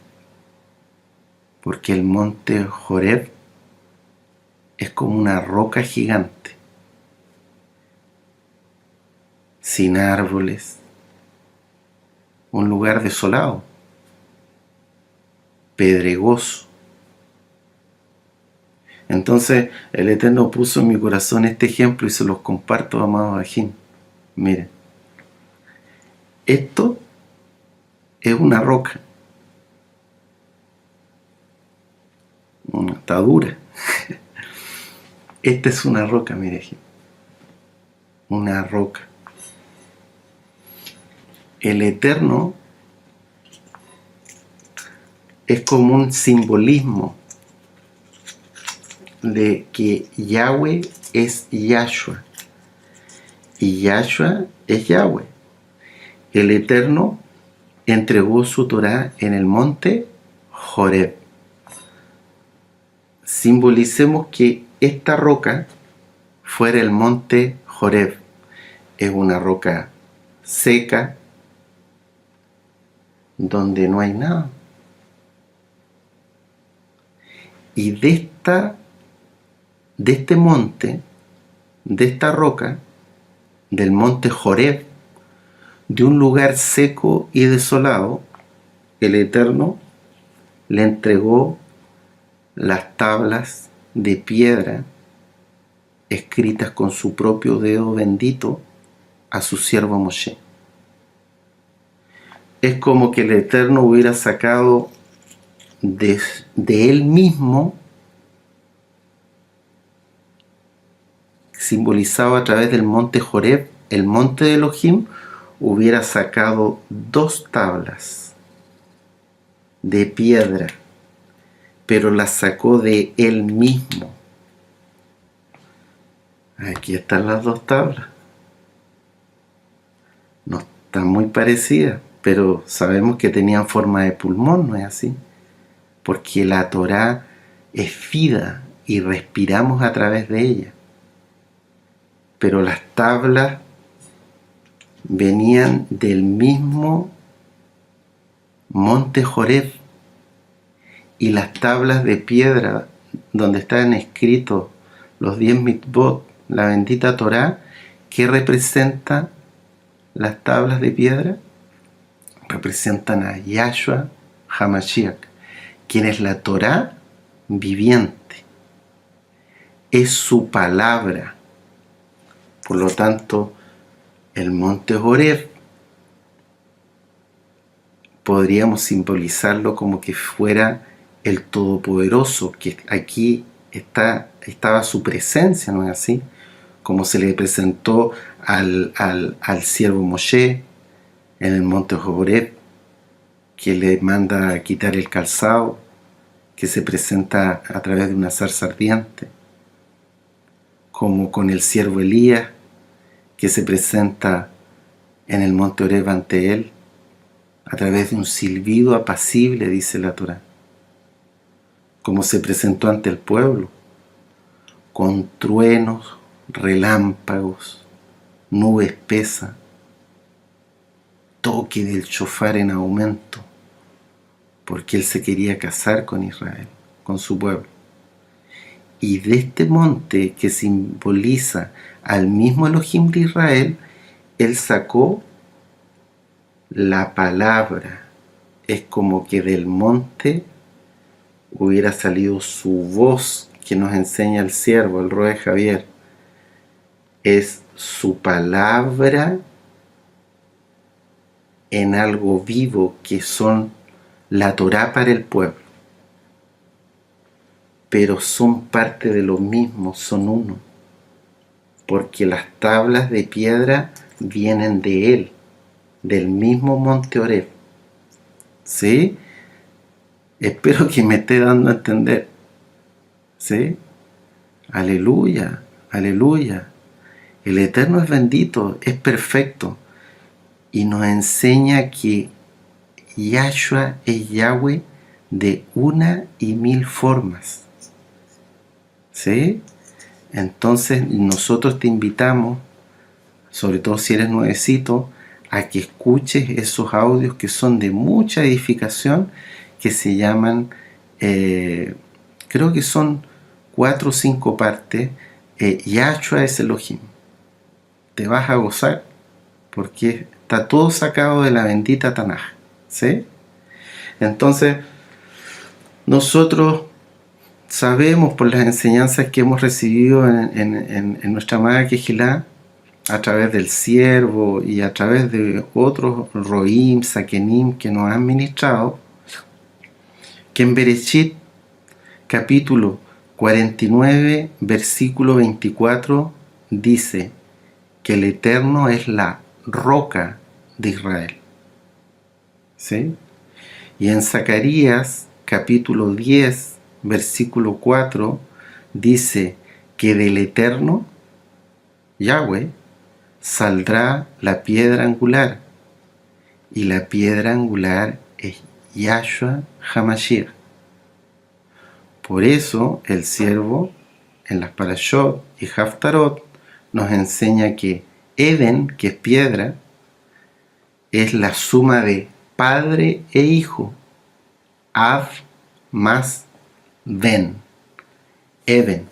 porque el monte Joreb es como una roca gigante, sin árboles, un lugar desolado, pedregoso. Entonces el Eterno puso en mi corazón este ejemplo y se los comparto, amado Bajín. Miren, esto es una roca, está dura. Esta es una roca, mire, una roca. El Eterno es como un simbolismo de que Yahweh es Yahshua y Yahshua es Yahweh. El Eterno entregó su Torá en el monte Joreb. Simbolicemos que esta roca fuera el monte Joreb. Es una roca seca donde no hay nada. Y de este monte, de esta roca, del monte Joreb, de un lugar seco y desolado, el Eterno le entregó las tablas de piedra escritas con su propio dedo bendito a su siervo Moshe. Es como que el Eterno hubiera sacado de él mismo, simbolizado a través del monte Joreb, el monte de Elohim, hubiera sacado 2 tablas de piedra, pero las sacó de él mismo. Aquí están las 2 tablas. No están muy parecidas, pero sabemos que tenían forma de pulmón, ¿no es así? Porque la Torá es vida y respiramos a través de ella. Pero las tablas venían del mismo monte Joreb, y las tablas de piedra donde estaban escritos los 10 mitzvot, la bendita Torá, ¿qué representa las tablas de piedra? Representan a Yahshua HaMashiach, quien es la Torá viviente. Es su palabra. Por lo tanto, el monte Joreb podríamos simbolizarlo como que fuera el Todopoderoso, que aquí estaba su presencia, ¿no es así? Como se le presentó al siervo Moshe en el monte Joreb, que le manda a quitar el calzado, que se presenta a través de una zarza ardiente, como con el siervo Elías, que se presenta en el monte Horeb ante él, a través de un silbido apacible, dice la Torá, como se presentó ante el pueblo, con truenos, relámpagos, nube espesa, toque del shofar en aumento, porque él se quería casar con Israel, con su pueblo. Y de este monte que simboliza al mismo Elohim de Israel, él sacó la palabra. Es como que del monte hubiera salido su voz, que nos enseña el siervo, el Roe Javier. Es su palabra en algo vivo, que son la Torá para el pueblo. Pero son parte de lo mismo, son uno. Porque las tablas de piedra vienen de él, del mismo monte Horeb. ¿Sí? Espero que me esté dando a entender. ¿Sí? Aleluya, aleluya. El Eterno es bendito, es perfecto. Y nos enseña que Yahshua es Yahweh de 1,000 formas. ¿Sí? Entonces nosotros te invitamos, sobre todo si eres nuevecito, a que escuches esos audios que son de mucha edificación, que se llaman, creo que son 4 o 5 partes, Yahshua es Elohim. Te vas a gozar porque está todo sacado de la bendita Tanaj, ¿sí? Entonces, nosotros sabemos por las enseñanzas que hemos recibido en nuestra amada Kehilá, a través del siervo y a través de otros Roim, Sakenim que nos han ministrado, que en Bereshit, capítulo 49, versículo 24, dice que el Eterno es la roca de Israel. ¿Sí? Y en Zacarías, capítulo 10, versículo 4, dice que del Eterno, Yahweh, saldrá la piedra angular, y la piedra angular es Yahshua HaMashiach. Por eso el siervo en las Parashot y Haftarot nos enseña que Eden, que es piedra, es la suma de padre e hijo. Av más Ben. Eden.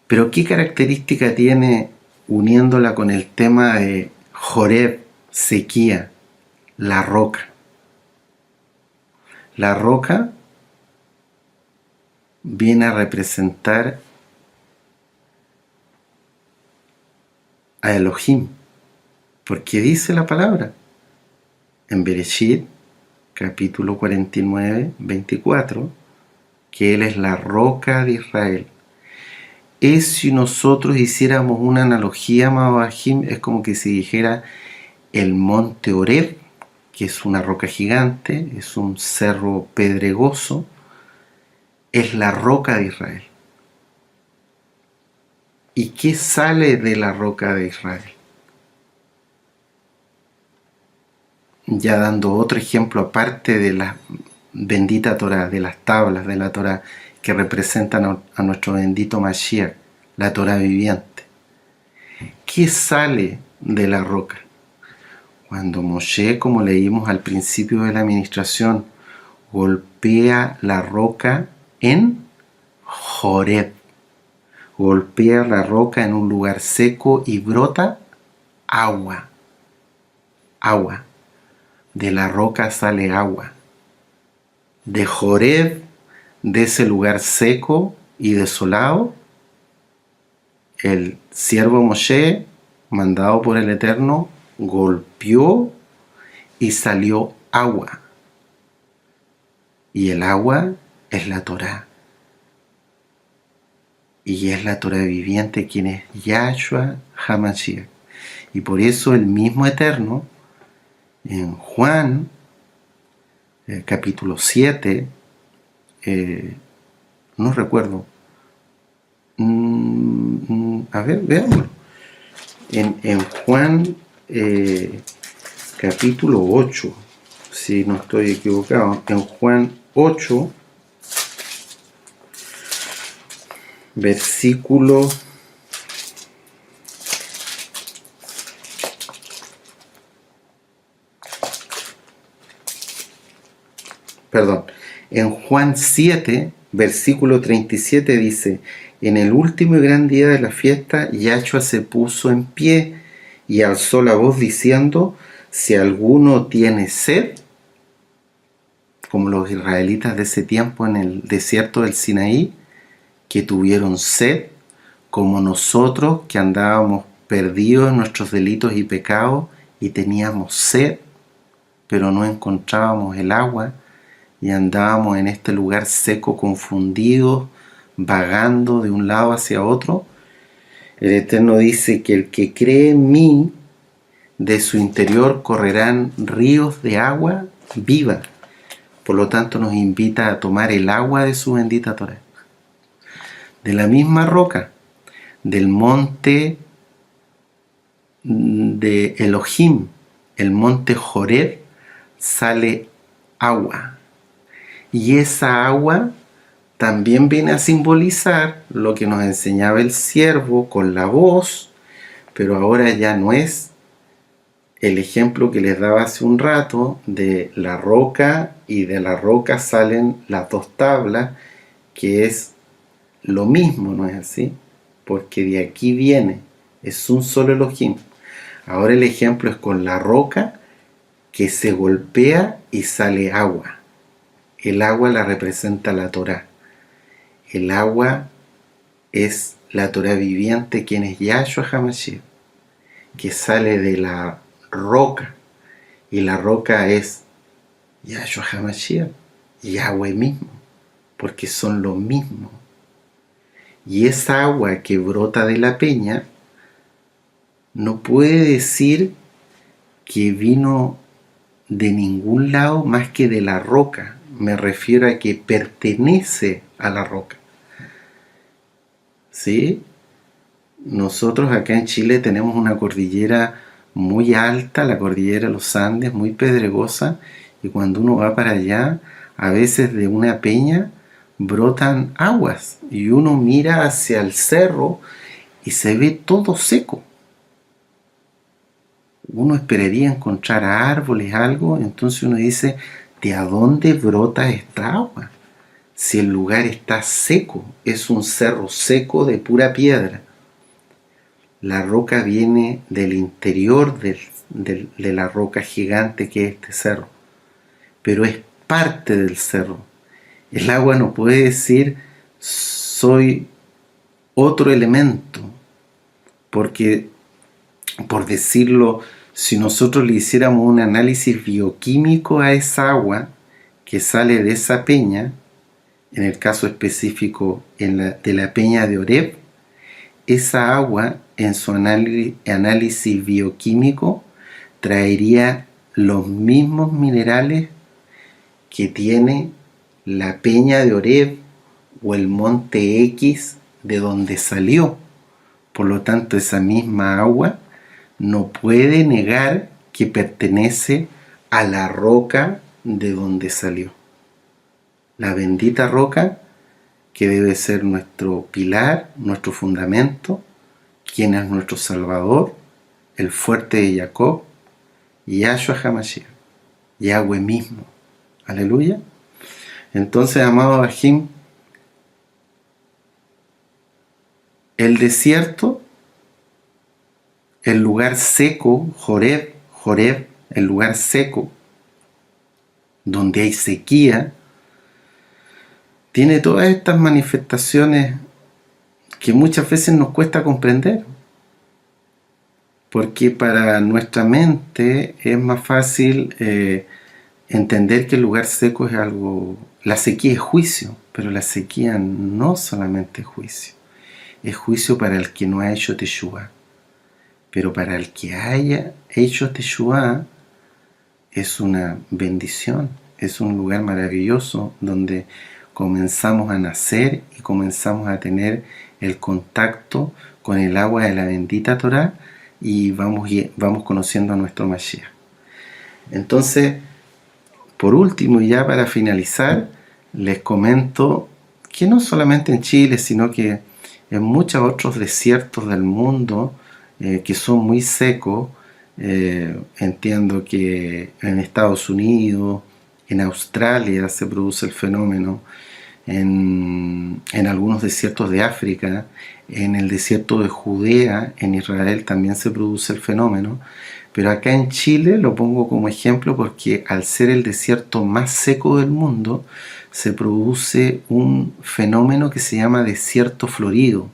Pero ¿qué característica tiene uniéndola con el tema de Joreb, sequía, la roca? La roca viene a representar a Elohim, porque dice la palabra en Bereshit, capítulo 49, 24, que Él es la roca de Israel. Es, si nosotros hiciéramos una analogía, amado Bajim, es como que se dijera el monte Horeb, que es una roca gigante, es un cerro pedregoso, es la roca de Israel. ¿Y qué sale de la roca de Israel? Ya dando otro ejemplo aparte de la bendita Torah, de las tablas de la Torah que representan a nuestro bendito Mashiach, la Torah viviente. ¿Qué sale de la roca? Cuando Moshe, como leímos al principio de la administración, golpea la roca en Joreb, golpea la roca en un lugar seco y brota agua. Agua. De la roca sale agua. De Joreb, de ese lugar seco y desolado, el siervo Moshe, mandado por el Eterno, golpeó y salió agua. Y el agua es la Torah. Y es la Torah viviente quien es Yahshua HaMashiach. Y por eso el mismo Eterno, en Juan, capítulo 7, no recuerdo, a ver, veámoslo. En Juan, capítulo 8, si no estoy equivocado, en Juan 8, versículo en Juan 7, versículo 37 dice: en el último y gran día de la fiesta, Yahshua se puso en pie y alzó la voz diciendo: si alguno tiene sed, como los israelitas de ese tiempo en el desierto del Sinaí, que tuvieron sed, como nosotros que andábamos perdidos en nuestros delitos y pecados y teníamos sed, pero no encontrábamos el agua y andábamos en este lugar seco, confundidos, vagando de un lado hacia otro. El Eterno dice que el que cree en mí, de su interior correrán ríos de agua viva. Por lo tanto nos invita a tomar el agua de su bendita Torah. De la misma roca, del monte de Elohim, el monte Joreb, sale agua. Y esa agua también viene a simbolizar lo que nos enseñaba el siervo con la voz, pero ahora ya no es el ejemplo que les daba hace un rato de la roca, y de la roca salen las dos tablas, que es lo mismo, ¿no es así? Porque de aquí viene, es un solo Elohim. Ahora el ejemplo es con la roca que se golpea y sale agua. El agua la representa la Torá. El agua es la Torá viviente, quien es Yahshua HaMashiach, que sale de la roca. Y la roca es Yahshua HaMashiach, Yahweh mismo, porque son lo mismo. Y esa agua que brota de la peña no puede decir que vino de ningún lado más que de la roca. Me refiero a que pertenece a la roca. ¿Sí? Nosotros acá en Chile tenemos una cordillera muy alta, la cordillera de los Andes, muy pedregosa, y cuando uno va para allá, a veces de una peña brotan aguas, y uno mira hacia el cerro y se ve todo seco. Uno esperaría encontrar árboles, algo, entonces uno dice, ¿de dónde brota esta agua? Si el lugar está seco, es un cerro seco de pura piedra. La roca viene del interior de la roca gigante que es este cerro, pero es parte del cerro. El agua no puede decir soy otro elemento, porque, por decirlo, si nosotros le hiciéramos un análisis bioquímico a esa agua que sale de esa peña, en el caso específico de la peña de Oreb, esa agua en su análisis bioquímico traería los mismos minerales que tiene la peña de Oreb o el monte X de donde salió. Por lo tanto, esa misma agua no puede negar que pertenece a la roca de donde salió. La bendita roca que debe ser nuestro pilar, nuestro fundamento, quien es nuestro Salvador, el fuerte de Jacob, Yahshua HaMashiach, Yahweh mismo. Aleluya. Entonces, amado Bajim, el desierto, el lugar seco, Joreb, el lugar seco, donde hay sequía, tiene todas estas manifestaciones que muchas veces nos cuesta comprender, porque para nuestra mente es más fácil entender que el lugar seco es algo, la sequía es juicio, pero la sequía no solamente es juicio para el que no ha hecho Teshuvá, pero para el que haya hecho Teshuvá es una bendición, es un lugar maravilloso donde comenzamos a nacer y comenzamos a tener el contacto con el agua de la bendita Torá y vamos conociendo a nuestro Mashiach. Entonces, por último, y ya para finalizar, les comento que no solamente en Chile, sino que en muchos otros desiertos del mundo que son muy secos, entiendo que en Estados Unidos, en Australia se produce el fenómeno, en algunos desiertos de África, en el desierto de Judea, en Israel también se produce el fenómeno, pero acá en Chile lo pongo como ejemplo porque al ser el desierto más seco del mundo, se produce un fenómeno que se llama desierto florido.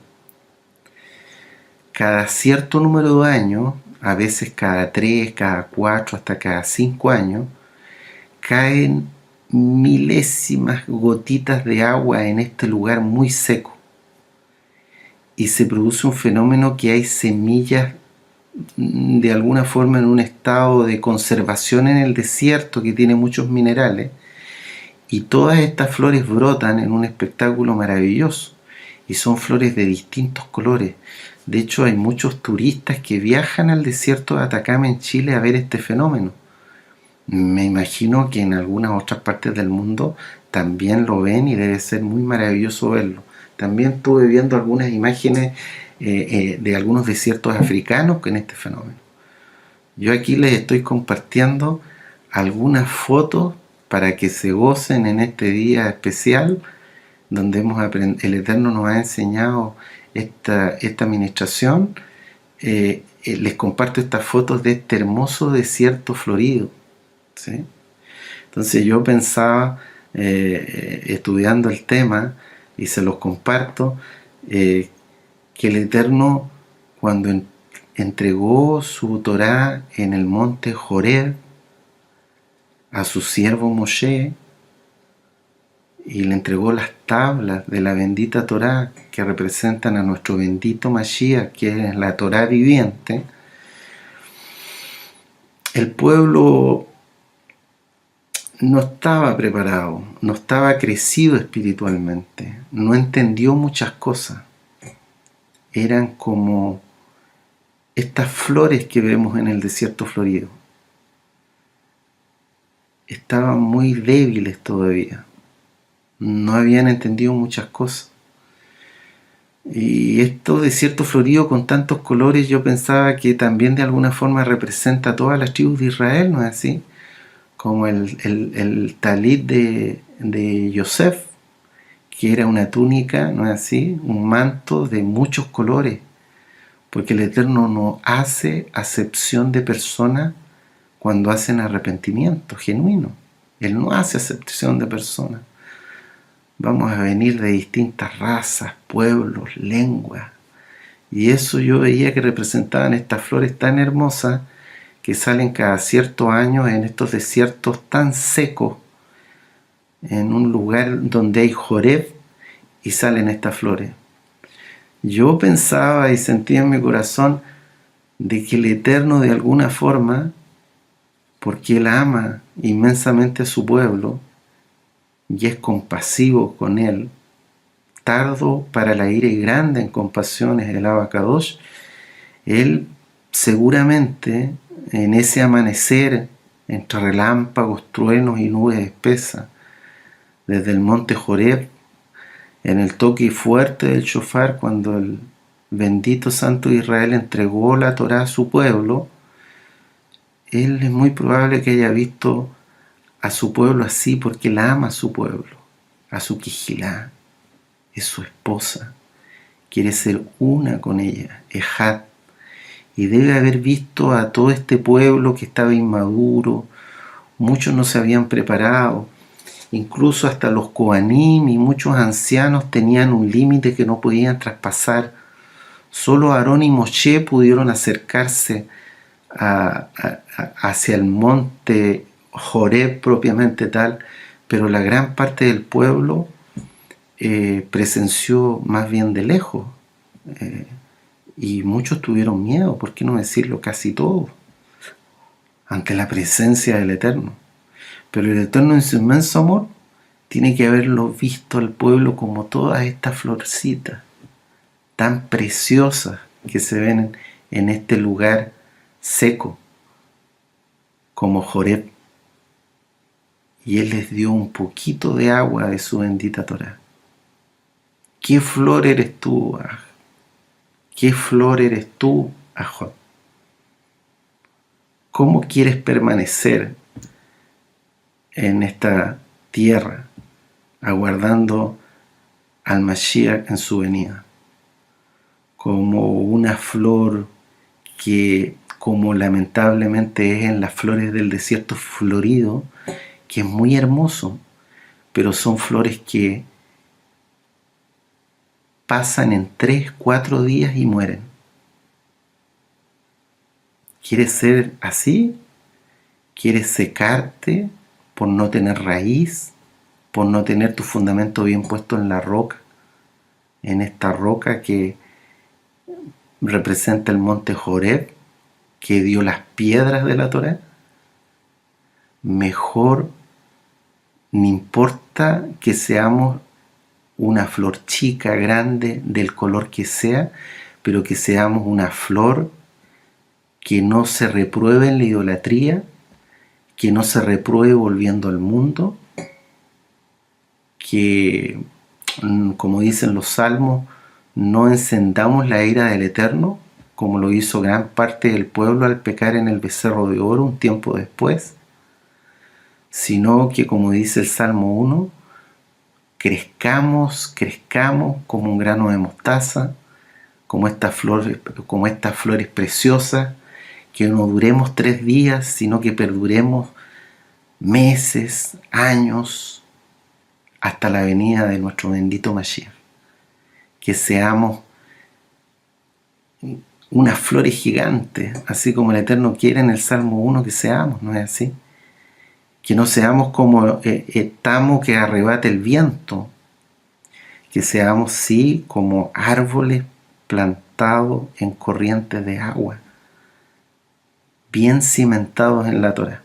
Cada cierto número de años, a veces cada 3, cada 4, hasta cada 5 años, caen milésimas gotitas de agua en este lugar muy seco. Y se produce un fenómeno que hay semillas de alguna forma en un estado de conservación en el desierto que tiene muchos minerales, y todas estas flores brotan en un espectáculo maravilloso y son flores de distintos colores. De hecho, hay muchos turistas que viajan al desierto de Atacama en Chile a ver este fenómeno. Me imagino que en algunas otras partes del mundo también lo ven y debe ser muy maravilloso verlo. También estuve viendo algunas imágenes de algunos desiertos africanos con este fenómeno. Yo aquí les estoy compartiendo algunas fotos para que se gocen en este día especial donde el Eterno nos ha enseñado esta administración, les comparto estas fotos de este hermoso desierto florido, ¿sí? Entonces yo pensaba, estudiando el tema, y se los comparto, que el Eterno, cuando entregó su Torá en el monte Joreb a su siervo Moshe, y le entregó las tablas de la bendita Torá que representan a nuestro bendito Mashiach, que es la Torá viviente, el pueblo no estaba preparado, no estaba crecido espiritualmente, no entendió muchas cosas. Eran como estas flores que vemos en el desierto florido. Estaban muy débiles todavía. No habían entendido muchas cosas. Y estos desiertos floridos con tantos colores, yo pensaba que también de alguna forma representa a todas las tribus de Israel, ¿no es así? Como el talit de Yosef, que era una túnica, ¿no es así? Un manto de muchos colores, porque el Eterno no hace acepción de personas cuando hacen arrepentimiento genuino. Él no hace acepción de personas. Vamos a venir de distintas razas, pueblos, lenguas. Y eso yo veía que representaban estas flores tan hermosas que salen cada ciertos años en estos desiertos tan secos, en un lugar donde hay Joreb, y salen estas flores. Yo pensaba y sentía en mi corazón de que el Eterno, de alguna forma, porque Él ama inmensamente a su pueblo y es compasivo con él, tardo para la ira y grande en compasiones, el Abacadosh, Él seguramente en ese amanecer, entre relámpagos, truenos y nubes espesas, desde el monte Joreb, en el toque fuerte del shofar, cuando el bendito Santo de Israel entregó la Torá a su pueblo, Él es muy probable que haya visto a su pueblo así, porque Él ama a su pueblo, a su Quijilá, es su esposa, quiere ser una con ella, Ejad, y debe haber visto a todo este pueblo que estaba inmaduro, muchos no se habían preparado, incluso hasta los Kohanim y muchos ancianos tenían un límite que no podían traspasar. Solo Aarón y Moshe pudieron acercarse hacia el monte Joreb propiamente tal, pero la gran parte del pueblo presenció más bien de lejos, y muchos tuvieron miedo, por qué no decirlo casi todos, ante la presencia del Eterno. Pero el Eterno, en su inmenso amor, tiene que haberlo visto al pueblo como todas estas florcitas tan preciosas que se ven en este lugar seco como Joreb, y Él les dio un poquito de agua de su bendita Torá. ¿Qué flor eres tú, Aj? ¿Qué flor eres tú, Ajot? ¿Cómo quieres permanecer en esta tierra aguardando al Mashiach en su venida? Como una flor que, como lamentablemente es en las flores del desierto florido, que es muy hermoso, pero son flores que pasan en 3, 4 días y mueren. ¿Quieres ser así? ¿Quieres secarte por no tener raíz, por no tener tu fundamento bien puesto en la roca, en esta roca que representa el monte Joreb, que dio las piedras de la Torá? Mejor, no importa que seamos una flor chica, grande, del color que sea, pero que seamos una flor que no se repruebe en la idolatría, que no se repruebe volviendo al mundo, que, como dicen los salmos, no encendamos la ira del Eterno, como lo hizo gran parte del pueblo al pecar en el becerro de oro un tiempo después, sino que, como dice el Salmo 1, crezcamos como un grano de mostaza, como estas flores preciosas, que no duremos 3 días, sino que perduremos meses, años, hasta la venida de nuestro bendito Mashiach. Que seamos unas flores gigantes, así como el Eterno quiere en el Salmo 1 que seamos, ¿no es así? Que no seamos como tamo que arrebata el viento, que seamos sí como árboles plantados en corrientes de agua, bien cimentados en la Torá.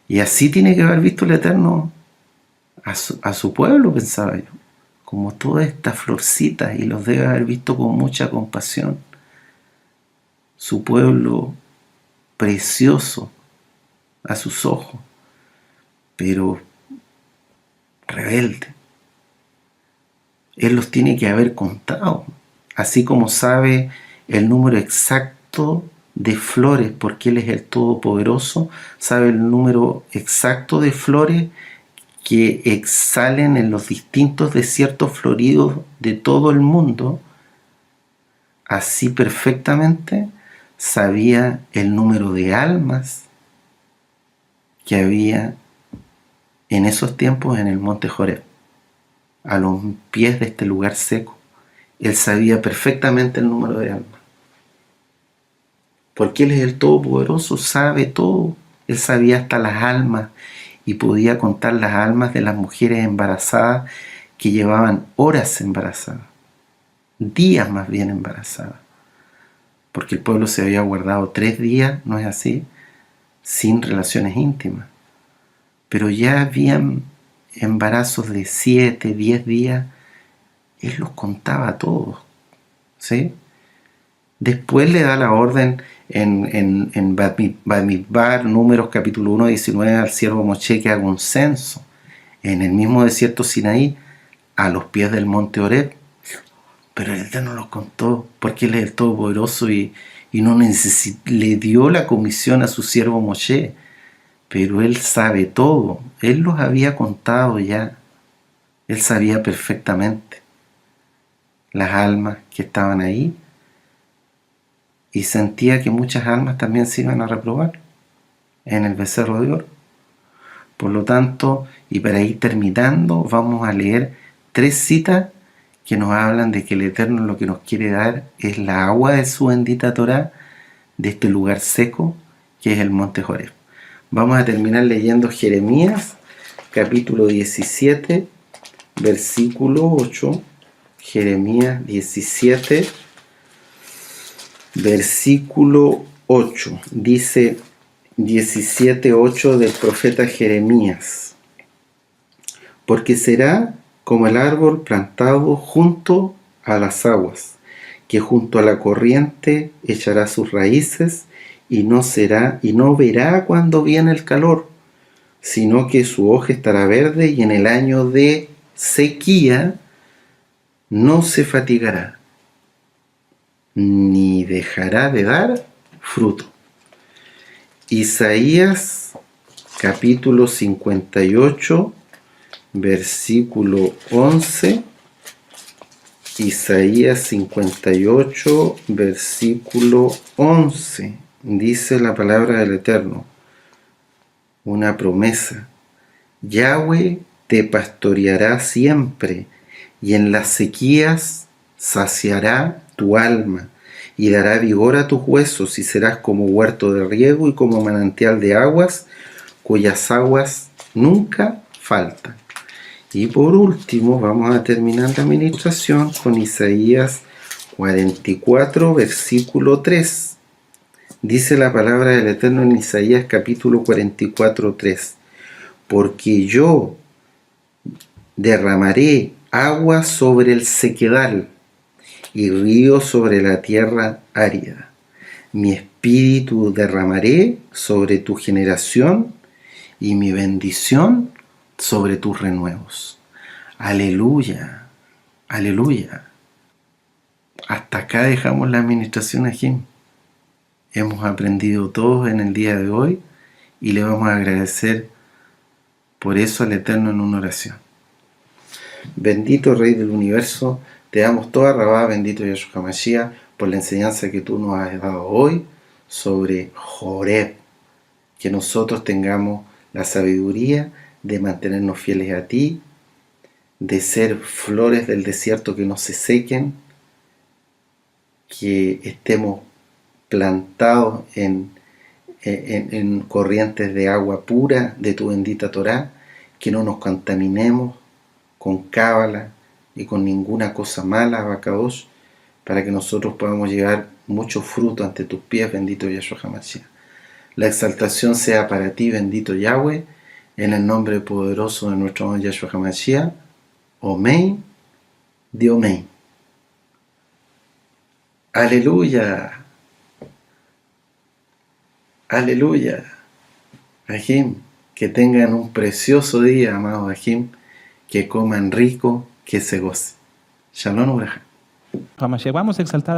Y así tiene que haber visto el Eterno a su pueblo, pensaba yo, como todas estas florcitas, y los debe haber visto con mucha compasión. Su pueblo precioso a sus ojos, pero rebelde. Él los tiene que haber contado, así como sabe el número exacto de flores, porque Él es el Todopoderoso, sabe el número exacto de flores que exhalen en los distintos desiertos floridos de todo el mundo. Así perfectamente sabía el número de almas que había en esos tiempos en el monte Joreb, a los pies de este lugar seco. Él sabía perfectamente el número de almas, porque Él es el Todopoderoso, sabe todo. Él sabía hasta las almas y podía contar las almas de las mujeres embarazadas que llevaban horas embarazadas, días más bien embarazadas, porque el pueblo se había guardado 3 días, ¿no es así?, sin relaciones íntimas, pero ya habían embarazos de 7, 10 días. Él los contaba a todos, ¿sí? Después le da la orden en Bamidbar, Números capítulo 1, 19, al siervo Moshe que haga un censo en el mismo desierto Sinaí, a los pies del monte Horeb. Pero el Eterno los contó, porque Él es el Todopoderoso y no le dio la comisión a su siervo Moshe. Pero Él sabe todo. Él los había contado ya. Él sabía perfectamente las almas que estaban ahí, y sentía que muchas almas también se iban a reprobar en el becerro de oro. Por lo tanto, y para ir terminando, vamos a leer 3 citas que nos hablan de que el Eterno lo que nos quiere dar es la agua de su bendita Torá, de este lugar seco que es el monte Joreb. Vamos a terminar leyendo Jeremías capítulo 17, versículo 8. Jeremías 17, versículo 8. Dice 17:8 del profeta Jeremías: porque será como el árbol plantado junto a las aguas, que junto a la corriente echará sus raíces, y no verá cuando viene el calor, sino que su hoja estará verde, y en el año de sequía no se fatigará, ni dejará de dar fruto. Isaías capítulo 58, versículo 11. Isaías 58, versículo 11. Dice la palabra del Eterno, una promesa: Yahweh te pastoreará siempre, y en las sequías saciará tu alma, y dará vigor a tus huesos, y serás como huerto de riego y como manantial de aguas, cuyas aguas nunca faltan. Y por último, vamos a terminar la administración con Isaías 44, versículo 3. Dice la palabra del Eterno en Isaías capítulo 44, 3. Porque yo derramaré agua sobre el sequedal y río sobre la tierra árida. Mi espíritu derramaré sobre tu generación y mi bendición sobre tus renuevos. Aleluya, aleluya. Hasta acá dejamos la administración aquí. Hemos aprendido todos en el día de hoy y le vamos a agradecer por eso al Eterno en una oración. Bendito Rey del Universo, te damos toda rabá, bendito Yahshua Mashiach, por la enseñanza que tú nos has dado hoy sobre Joreb. Que nosotros tengamos la sabiduría de mantenernos fieles a ti, de ser flores del desierto que no se sequen, que estemos plantados en corrientes de agua pura de tu bendita Torá, que no nos contaminemos con cábala y con ninguna cosa mala, Abacados, para que nosotros podamos llevar mucho fruto ante tus pies, bendito Yahshua HaMashiach. La exaltación sea para ti, bendito Yahweh, en el nombre poderoso de nuestro amado Yahshua HaMashiach. Omen, Diomen. Aleluya, aleluya. Ajim, que tengan un precioso día, amados Ajim, que coman rico, que se goce. Shalom Uraja. Vamos a exaltar